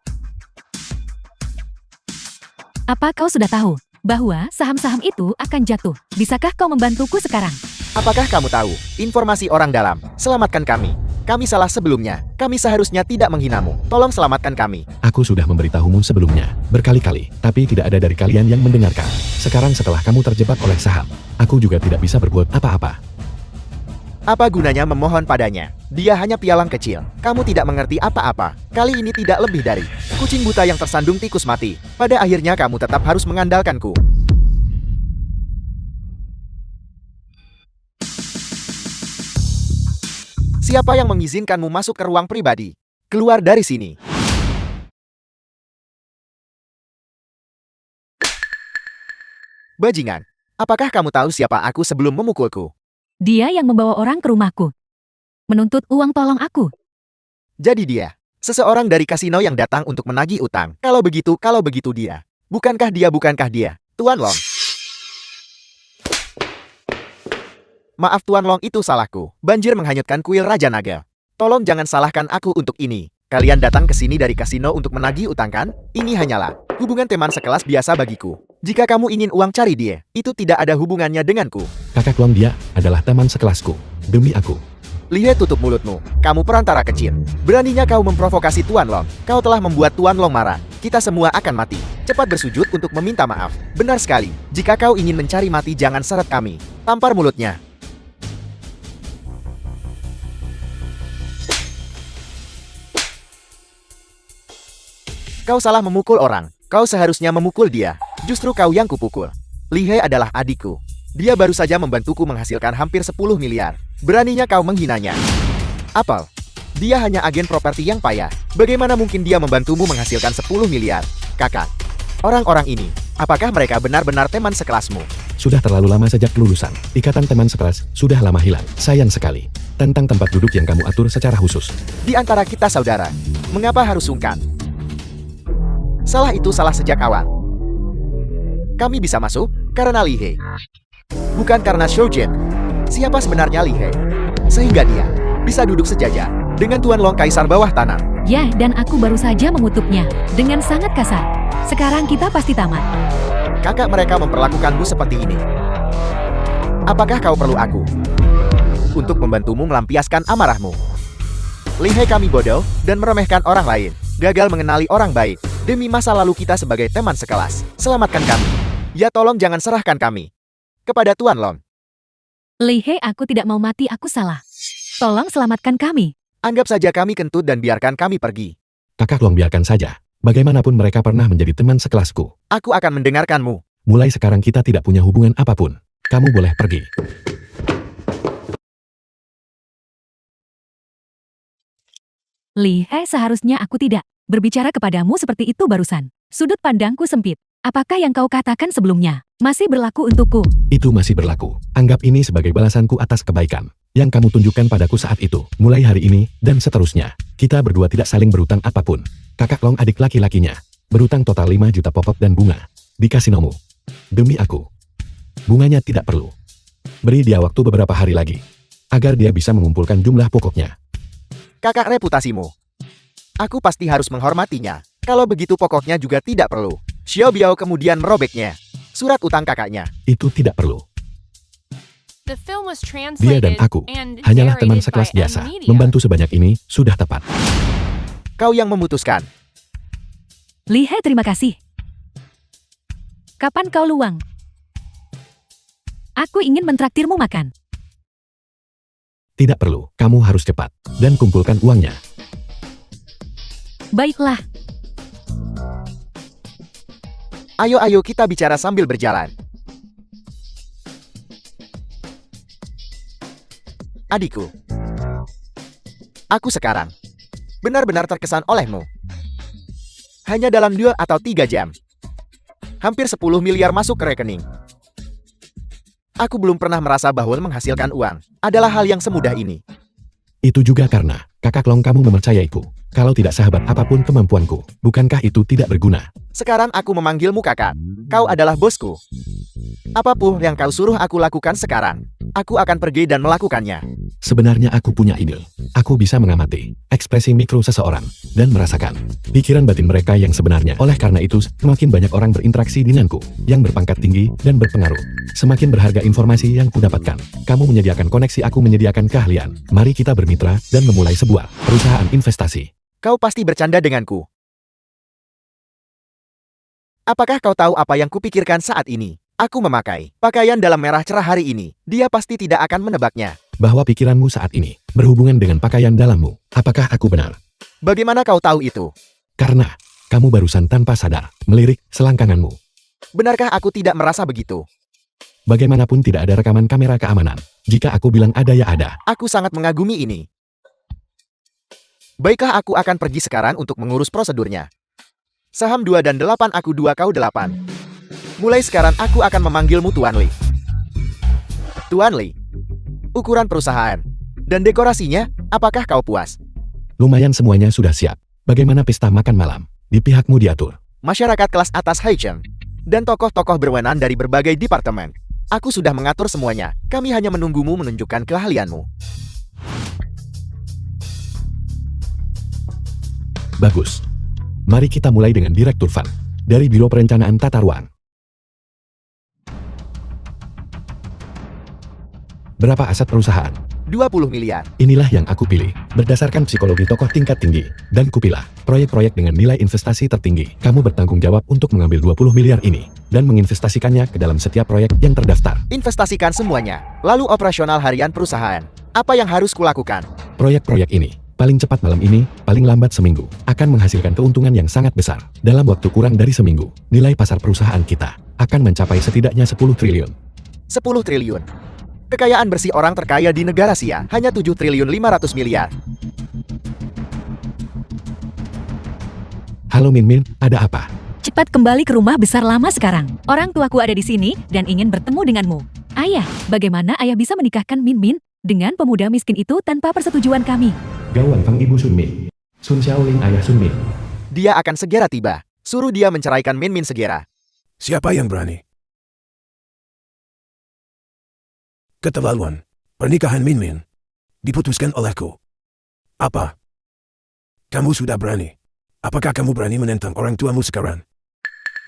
apa kau sudah tahu bahwa saham-saham itu akan jatuh? Bisakah kau membantuku sekarang? Apakah kamu tahu informasi orang dalam? Selamatkan kami. Kami salah sebelumnya. Kami seharusnya tidak menghinamu. Tolong selamatkan kami. Aku sudah memberitahumu sebelumnya, berkali-kali, tapi tidak ada dari kalian yang mendengarkan. Sekarang setelah kamu terjebak oleh saham, aku juga tidak bisa berbuat apa-apa. Apa gunanya memohon padanya? Dia hanya pialang kecil. Kamu tidak mengerti apa-apa. Kali ini tidak lebih dari kucing buta yang tersandung tikus mati. Pada akhirnya kamu tetap harus mengandalkanku. Siapa yang mengizinkanmu masuk ke ruang pribadi? Keluar dari sini. Bajingan, apakah kamu tahu siapa aku sebelum memukulku? Dia yang membawa orang ke rumahku. Menuntut uang, tolong aku. Jadi dia, seseorang dari kasino yang datang untuk menagih utang. Kalau begitu dia. Bukankah dia, Tuan Long? Maaf Tuan Long, itu salahku. Banjir menghanyutkan kuil Raja Naga. Tolong jangan salahkan aku untuk ini. Kalian datang ke sini dari kasino untuk menagih utang kan? Ini hanyalah hubungan teman sekelas biasa bagiku. Jika kamu ingin uang, cari dia. Itu tidak ada hubungannya denganku. Kakak Long, dia adalah teman sekelasku. Demi aku. Lihat, tutup mulutmu. Kamu perantara kecil. Beraninya kau memprovokasi Tuan Long. Kau telah membuat Tuan Long marah. Kita semua akan mati. Cepat bersujud untuk meminta maaf. Benar sekali. Jika kau ingin mencari mati, jangan seret kami. Tampar mulutnya. Kau salah memukul orang. Kau seharusnya memukul dia. Justru kau yang kupukul. Li Hei adalah adikku. Dia baru saja membantuku menghasilkan hampir 10 miliar. Beraninya kau menghinanya. Apel. Dia hanya agen properti yang payah. Bagaimana mungkin dia membantumu menghasilkan 10 miliar? Kakak. Orang-orang ini, apakah mereka benar-benar teman sekelasmu? Sudah terlalu lama sejak kelulusan. Ikatan teman sekelas sudah lama hilang. Sayang sekali. Tentang tempat duduk yang kamu atur secara khusus. Di antara kita saudara, mengapa harus sungkan? Salah itu salah sejak awal. Kami bisa masuk karena Li Hei. Bukan karena Shoujen. Siapa sebenarnya Li Hei? Sehingga dia bisa duduk sejajar dengan Tuan Long Kaisar bawah tanah. Ya, dan aku baru saja mengutuknya dengan sangat kasar. Sekarang kita pasti tamat. Kakak mereka memperlakukanmu seperti ini. Apakah kau perlu aku untuk membantumu melampiaskan amarahmu? Li Hei kami bodoh dan meremehkan orang lain. Gagal mengenali orang baik. Demi masa lalu kita sebagai teman sekelas. Selamatkan kami. Ya tolong jangan serahkan kami kepada Tuan Long. Li Hei, aku tidak mau mati, aku salah. Tolong selamatkan kami. Anggap saja kami kentut dan biarkan kami pergi. Kakak Long, biarkan saja. Bagaimanapun mereka pernah menjadi teman sekelasku. Aku akan mendengarkanmu. Mulai sekarang kita tidak punya hubungan apapun. Kamu boleh pergi. Li Hei, seharusnya aku tidak berbicara kepadamu seperti itu barusan. Sudut pandangku sempit. Apakah yang kau katakan sebelumnya masih berlaku untukku? Itu masih berlaku. Anggap ini sebagai balasanku atas kebaikan yang kamu tunjukkan padaku saat itu. Mulai hari ini dan seterusnya, kita berdua tidak saling berutang apapun. Kakak Long, adik laki-lakinya, berutang total 5 juta popok dan bunga di kasinomu. Demi aku, bunganya tidak perlu. Beri dia waktu beberapa hari lagi agar dia bisa mengumpulkan jumlah pokoknya. Kakak reputasimu. Aku pasti harus menghormatinya. Kalau begitu pokoknya juga tidak perlu. Xiao Biao kemudian merobeknya. Surat utang kakaknya. Itu tidak perlu. The film was Dia translated dan aku and hanyalah teman narrated by sekelas biasa. M-Media. Membantu sebanyak ini sudah tepat. Kau yang memutuskan. Li Hei, terima kasih. Kapan kau luang? Aku ingin mentraktirmu makan. Tidak perlu. Kamu harus cepat dan kumpulkan uangnya. Baiklah. Ayo kita bicara sambil berjalan. Adikku. Aku sekarang benar-benar terkesan olehmu. Hanya dalam 2 atau 3 jam. Hampir 10 miliar masuk ke rekening. Aku belum pernah merasa bahwa menghasilkan uang adalah hal yang semudah ini. Itu juga karena kakak Long, kamu mempercayaiku. Kalau tidak sahabat apapun kemampuanku, bukankah itu tidak berguna? Sekarang aku memanggilmu kakak. Kau adalah bosku. Apapun yang kau suruh aku lakukan sekarang, aku akan pergi dan melakukannya. Sebenarnya aku punya ide. Aku bisa mengamati ekspresi mikro seseorang dan merasakan pikiran batin mereka yang sebenarnya. Oleh karena itu, semakin banyak orang berinteraksi denganku yang berpangkat tinggi dan berpengaruh, semakin berharga informasi yang kudapatkan. Kamu menyediakan koneksi, aku menyediakan keahlian. Mari kita bermitra dan memulai sebuah perusahaan investasi. Kau pasti bercanda denganku. Apakah kau tahu apa yang kupikirkan saat ini? Aku memakai pakaian dalam merah cerah hari ini. Dia pasti tidak akan menebaknya. Bahwa pikiranmu saat ini berhubungan dengan pakaian dalammu. Apakah aku benar? Bagaimana kau tahu itu? Karena kamu barusan tanpa sadar melirik selangkanganmu. Benarkah aku tidak merasa begitu? Bagaimanapun tidak ada rekaman kamera keamanan. Jika aku bilang ada ya ada. Aku sangat mengagumi ini. Baiklah, aku akan pergi sekarang untuk mengurus prosedurnya. Saham 2 dan 8, aku 2 kau 8. Mulai sekarang aku akan memanggilmu Tuan Li. Tuan Li. Ukuran perusahaan dan dekorasinya, apakah kau puas? Lumayan, semuanya sudah siap. Bagaimana pesta makan malam? Di pihakmu diatur. Masyarakat kelas atas Haicheng dan tokoh-tokoh berwenang dari berbagai departemen. Aku sudah mengatur semuanya. Kami hanya menunggumu menunjukkan keahlianmu. Bagus. Mari kita mulai dengan Direktur Fund dari Biro Perencanaan Tata Ruang. Berapa aset perusahaan? 20 miliar. Inilah yang aku pilih. Berdasarkan psikologi tokoh tingkat tinggi, dan kupilah proyek-proyek dengan nilai investasi tertinggi. Kamu bertanggung jawab untuk mengambil 20 miliar ini, dan menginvestasikannya ke dalam setiap proyek yang terdaftar. Investasikan semuanya. Lalu operasional harian perusahaan. Apa yang harus kulakukan? Proyek-proyek ini paling cepat malam ini, paling lambat seminggu, akan menghasilkan keuntungan yang sangat besar. Dalam waktu kurang dari seminggu, nilai pasar perusahaan kita akan mencapai setidaknya 10 triliun. 10 triliun. Kekayaan bersih orang terkaya di negara Asia hanya 7 triliun 500 miliar. Halo Min Min, ada apa? Cepat kembali ke rumah besar lama sekarang. Orang tuaku ada di sini dan ingin bertemu denganmu. Ayah, bagaimana ayah bisa menikahkan Min Min dengan pemuda miskin itu tanpa persetujuan kami? Gawang Fang Ibu Sun Min. Sun Xiaoling Ayah Sun Min. Dia akan segera tiba. Suruh dia menceraikan Min Min segera. Siapa yang berani? Keterlaluan. Pernikahan Min Min diputuskan olehku. Apa? Kamu sudah berani? Apakah kamu berani menentang orang tuamu sekarang?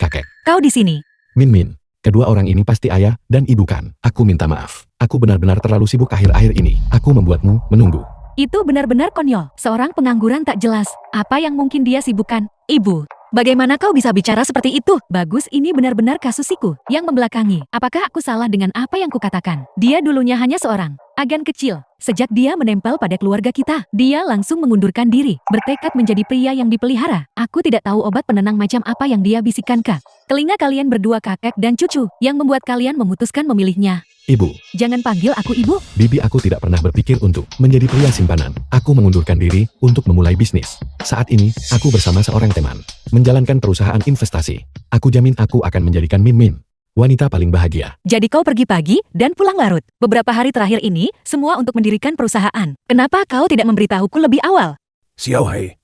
Kakek. Kau di sini. Min Min. Kedua orang ini pasti ayah dan ibu kan? Aku minta maaf. Aku benar-benar terlalu sibuk akhir-akhir ini. Aku membuatmu menunggu. Itu benar-benar konyol. Seorang pengangguran tak jelas. Apa yang mungkin dia sibukkan? Ibu, bagaimana kau bisa bicara seperti itu? Bagus, ini benar-benar kasus siku yang membelakangi. Apakah aku salah dengan apa yang kukatakan? Dia dulunya hanya seorang agen kecil. Sejak dia menempel pada keluarga kita, dia langsung mengundurkan diri, bertekad menjadi pria yang dipelihara. Aku tidak tahu obat penenang macam apa yang dia bisikan ke telinga kalian berdua, kakek dan cucu, yang membuat kalian memutuskan memilihnya. Ibu. Jangan panggil aku ibu. Bibi, aku tidak pernah berpikir untuk menjadi pria simpanan. Aku mengundurkan diri untuk memulai bisnis. Saat ini, aku bersama seorang teman menjalankan perusahaan investasi. Aku jamin aku akan menjadikan Min Min wanita paling bahagia. Jadi kau pergi pagi dan pulang larut. Beberapa hari terakhir ini, semua untuk mendirikan perusahaan. Kenapa kau tidak memberitahuku lebih awal? Xiao Hai.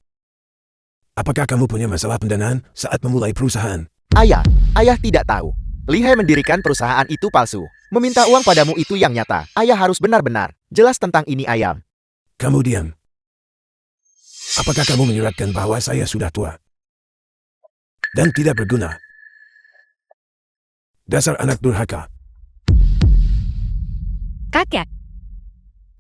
Apakah kamu punya masalah pendanaan saat memulai perusahaan? Ayah tidak tahu. Li He mendirikan perusahaan itu palsu. Meminta uang padamu itu yang nyata. Ayah harus benar-benar jelas tentang ini, ayam. Kamu diam. Apakah kamu menyiratkan bahwa saya sudah tua dan tidak berguna? Dasar anak durhaka. Kakek.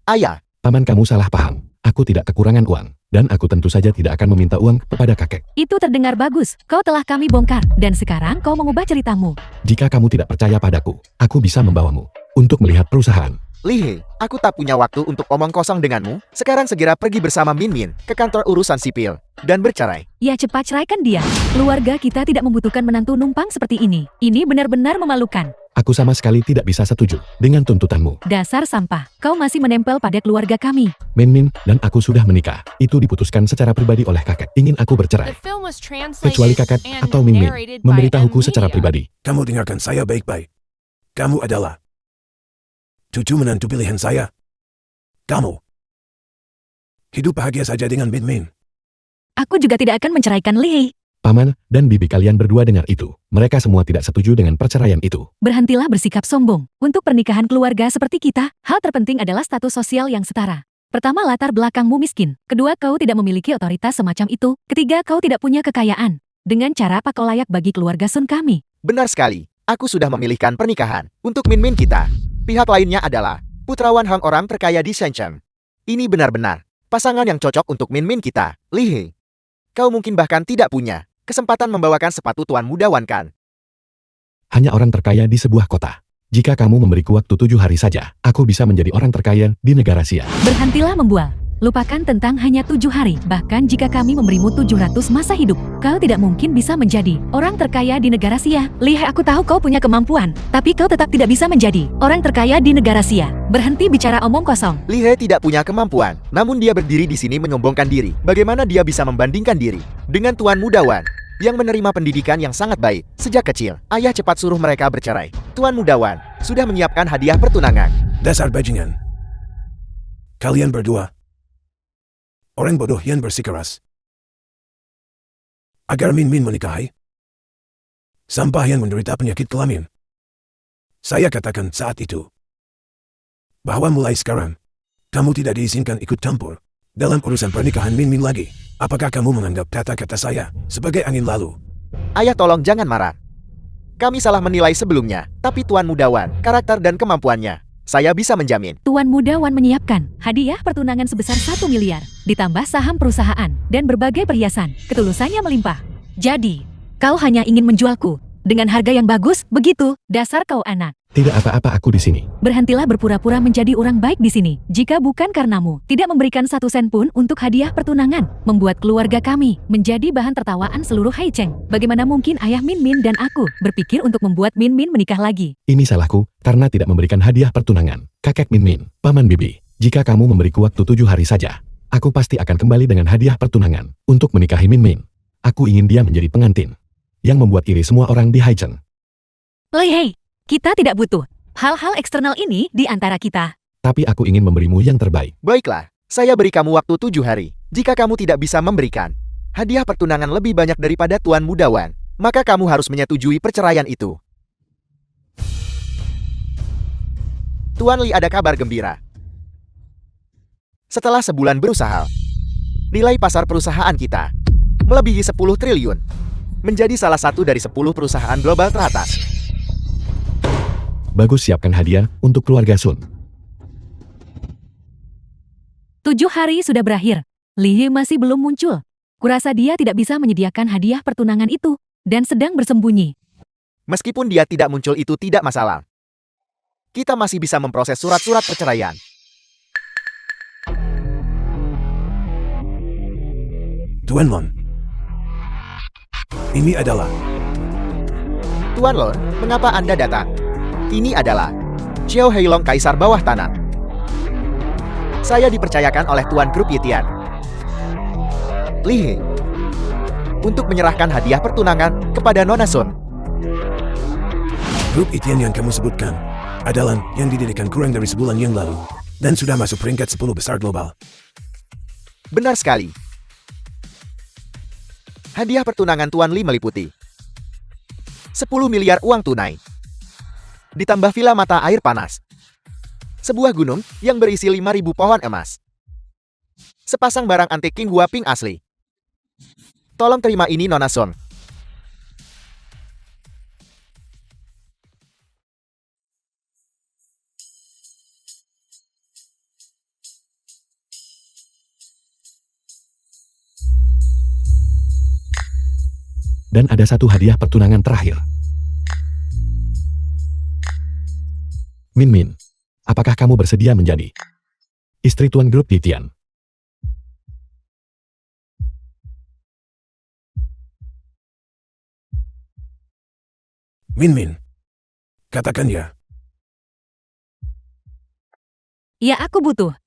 Ayah, Paman, kamu salah paham. Aku tidak kekurangan uang. Dan aku tentu saja tidak akan meminta uang kepada kakek. Itu terdengar bagus. Kau telah kami bongkar. Dan sekarang kau mengubah ceritamu. Jika kamu tidak percaya padaku, aku bisa membawamu untuk melihat perusahaan. Li He, aku tak punya waktu untuk omong kosong denganmu. Sekarang segera pergi bersama Min Min ke kantor urusan sipil dan bercerai. Ya, cepat ceraikan dia. Keluarga kita tidak membutuhkan menantu numpang seperti ini. Ini benar-benar memalukan. Aku sama sekali tidak bisa setuju dengan tuntutanmu. Dasar sampah. Kau masih menempel pada keluarga kami. Min Min dan aku sudah menikah. Itu diputuskan secara pribadi oleh kakek. Ingin aku The bercerai. film was translated Kecuali kakek and atau Min Min narrated by memberitahuku secara Media. pribadi. Kamu dengarkan saya baik-baik. Kamu adalah cucu menantu pilihan saya. Kamu hidup bahagia saja dengan Min Min. Aku juga tidak akan menceraikan Li He. Paman dan bibi kalian berdua dengar itu. Mereka semua tidak setuju dengan perceraian itu. Berhentilah bersikap sombong. Untuk pernikahan keluarga seperti kita, hal terpenting adalah status sosial yang setara. Pertama, latar belakangmu miskin. Kedua, kau tidak memiliki otoritas semacam itu. Ketiga, kau tidak punya kekayaan. Dengan cara apa kau layak bagi keluarga Sun kami? Benar sekali. Aku sudah memilihkan pernikahan untuk Min Min kita. Pihak lainnya adalah putrawan Hang, orang terkaya di Shenzhen. Ini benar-benar pasangan yang cocok untuk Min Min kita. Li He, kau mungkin bahkan tidak punya kesempatan membawakan sepatu Tuan Muda Wan kan? Hanya orang terkaya di sebuah kota. Jika kamu memberiku waktu 7 hari saja, aku bisa menjadi orang terkaya di negara Asia. Berhentilah membual. Lupakan tentang hanya 7 hari. Bahkan jika kami memberimu 700 masa hidup, kau tidak mungkin bisa menjadi orang terkaya di negara Asia. Li He, aku tahu kau punya kemampuan, tapi kau tetap tidak bisa menjadi orang terkaya di negara Asia. Berhenti bicara omong kosong. Li He tidak punya kemampuan, namun dia berdiri di sini menyombongkan diri. Bagaimana dia bisa membandingkan diri dengan Tuan Muda Wan yang menerima pendidikan yang sangat baik sejak kecil? Ayah, cepat suruh mereka bercerai. Tuan Muda Wan sudah menyiapkan hadiah pertunangan. Dasar bajingan. Kalian berdua orang bodoh yang bersikeras agar Min Min menikahi sampah yang menderita penyakit kelamin. Saya katakan saat itu bahwa mulai sekarang kamu tidak diizinkan ikut campur dalam urusan pernikahan Min Min lagi. Apakah kamu menganggap kata-kata saya sebagai angin lalu? Ayah, tolong jangan marah. Kami salah menilai sebelumnya, tapi Tuan Muda Wan, karakter dan kemampuannya, saya bisa menjamin. Tuan Muda Wan menyiapkan hadiah pertunangan sebesar 1 miliar, ditambah saham perusahaan, dan berbagai perhiasan. Ketulusannya melimpah. Jadi, kau hanya ingin menjualku dengan harga yang bagus, begitu? Dasar kau anak Tidak apa-apa aku di sini. Berhentilah berpura-pura menjadi orang baik di sini. Jika bukan karenamu, tidak memberikan 1 sen pun untuk hadiah pertunangan, membuat keluarga kami menjadi bahan tertawaan seluruh Haicheng. Bagaimana mungkin ayah Min Min dan aku berpikir untuk membuat Min Min menikah lagi? Ini salahku, karena tidak memberikan hadiah pertunangan. Kakek Min Min, Paman Bibi, jika kamu memberiku waktu 7 hari saja, aku pasti akan kembali dengan hadiah pertunangan untuk menikahi Min Min. Aku ingin dia menjadi pengantin yang membuat iri semua orang di Haicheng. Hei, kita tidak butuh hal-hal eksternal ini di antara kita. Tapi aku ingin memberimu yang terbaik. Baiklah, saya beri kamu waktu 7 hari. Jika kamu tidak bisa memberikan hadiah pertunangan lebih banyak daripada Tuan Muda Wan, maka kamu harus menyetujui perceraian itu. Tuan Li ada kabar gembira. Setelah sebulan berusaha, nilai pasar perusahaan kita melebihi 10 triliun, menjadi salah satu dari 10 perusahaan global teratas. Bagus, siapkan hadiah untuk keluarga Sun. 7 hari sudah berakhir. Li He masih belum muncul. Kurasa dia tidak bisa menyediakan hadiah pertunangan itu dan sedang bersembunyi. Meskipun dia tidak muncul itu tidak masalah. Kita masih bisa memproses surat-surat perceraian. Tuan Lon. Ini adalah... Tuan Lon, mengapa Anda datang? Ini adalah Xiao Heilong, Kaisar Bawah Tanah. Saya dipercayakan oleh Tuan Grup Yitian Li He untuk menyerahkan hadiah pertunangan kepada Nona Sun. Grup Itian yang kamu sebutkan adalah yang didirikan kurang dari sebulan yang lalu dan sudah masuk peringkat 10 besar global. Benar sekali. Hadiah pertunangan Tuan Li meliputi 10 miliar uang tunai, ditambah villa mata air panas, sebuah gunung yang berisi 5.000 pohon emas, sepasang barang antik King Huaping asli. Tolong terima ini, Nona Sun. Dan ada satu hadiah pertunangan terakhir. Min Min, apakah kamu bersedia menjadi istri Tuan Grup Yitian? Min Min. Katakan ya. Ya, aku butuh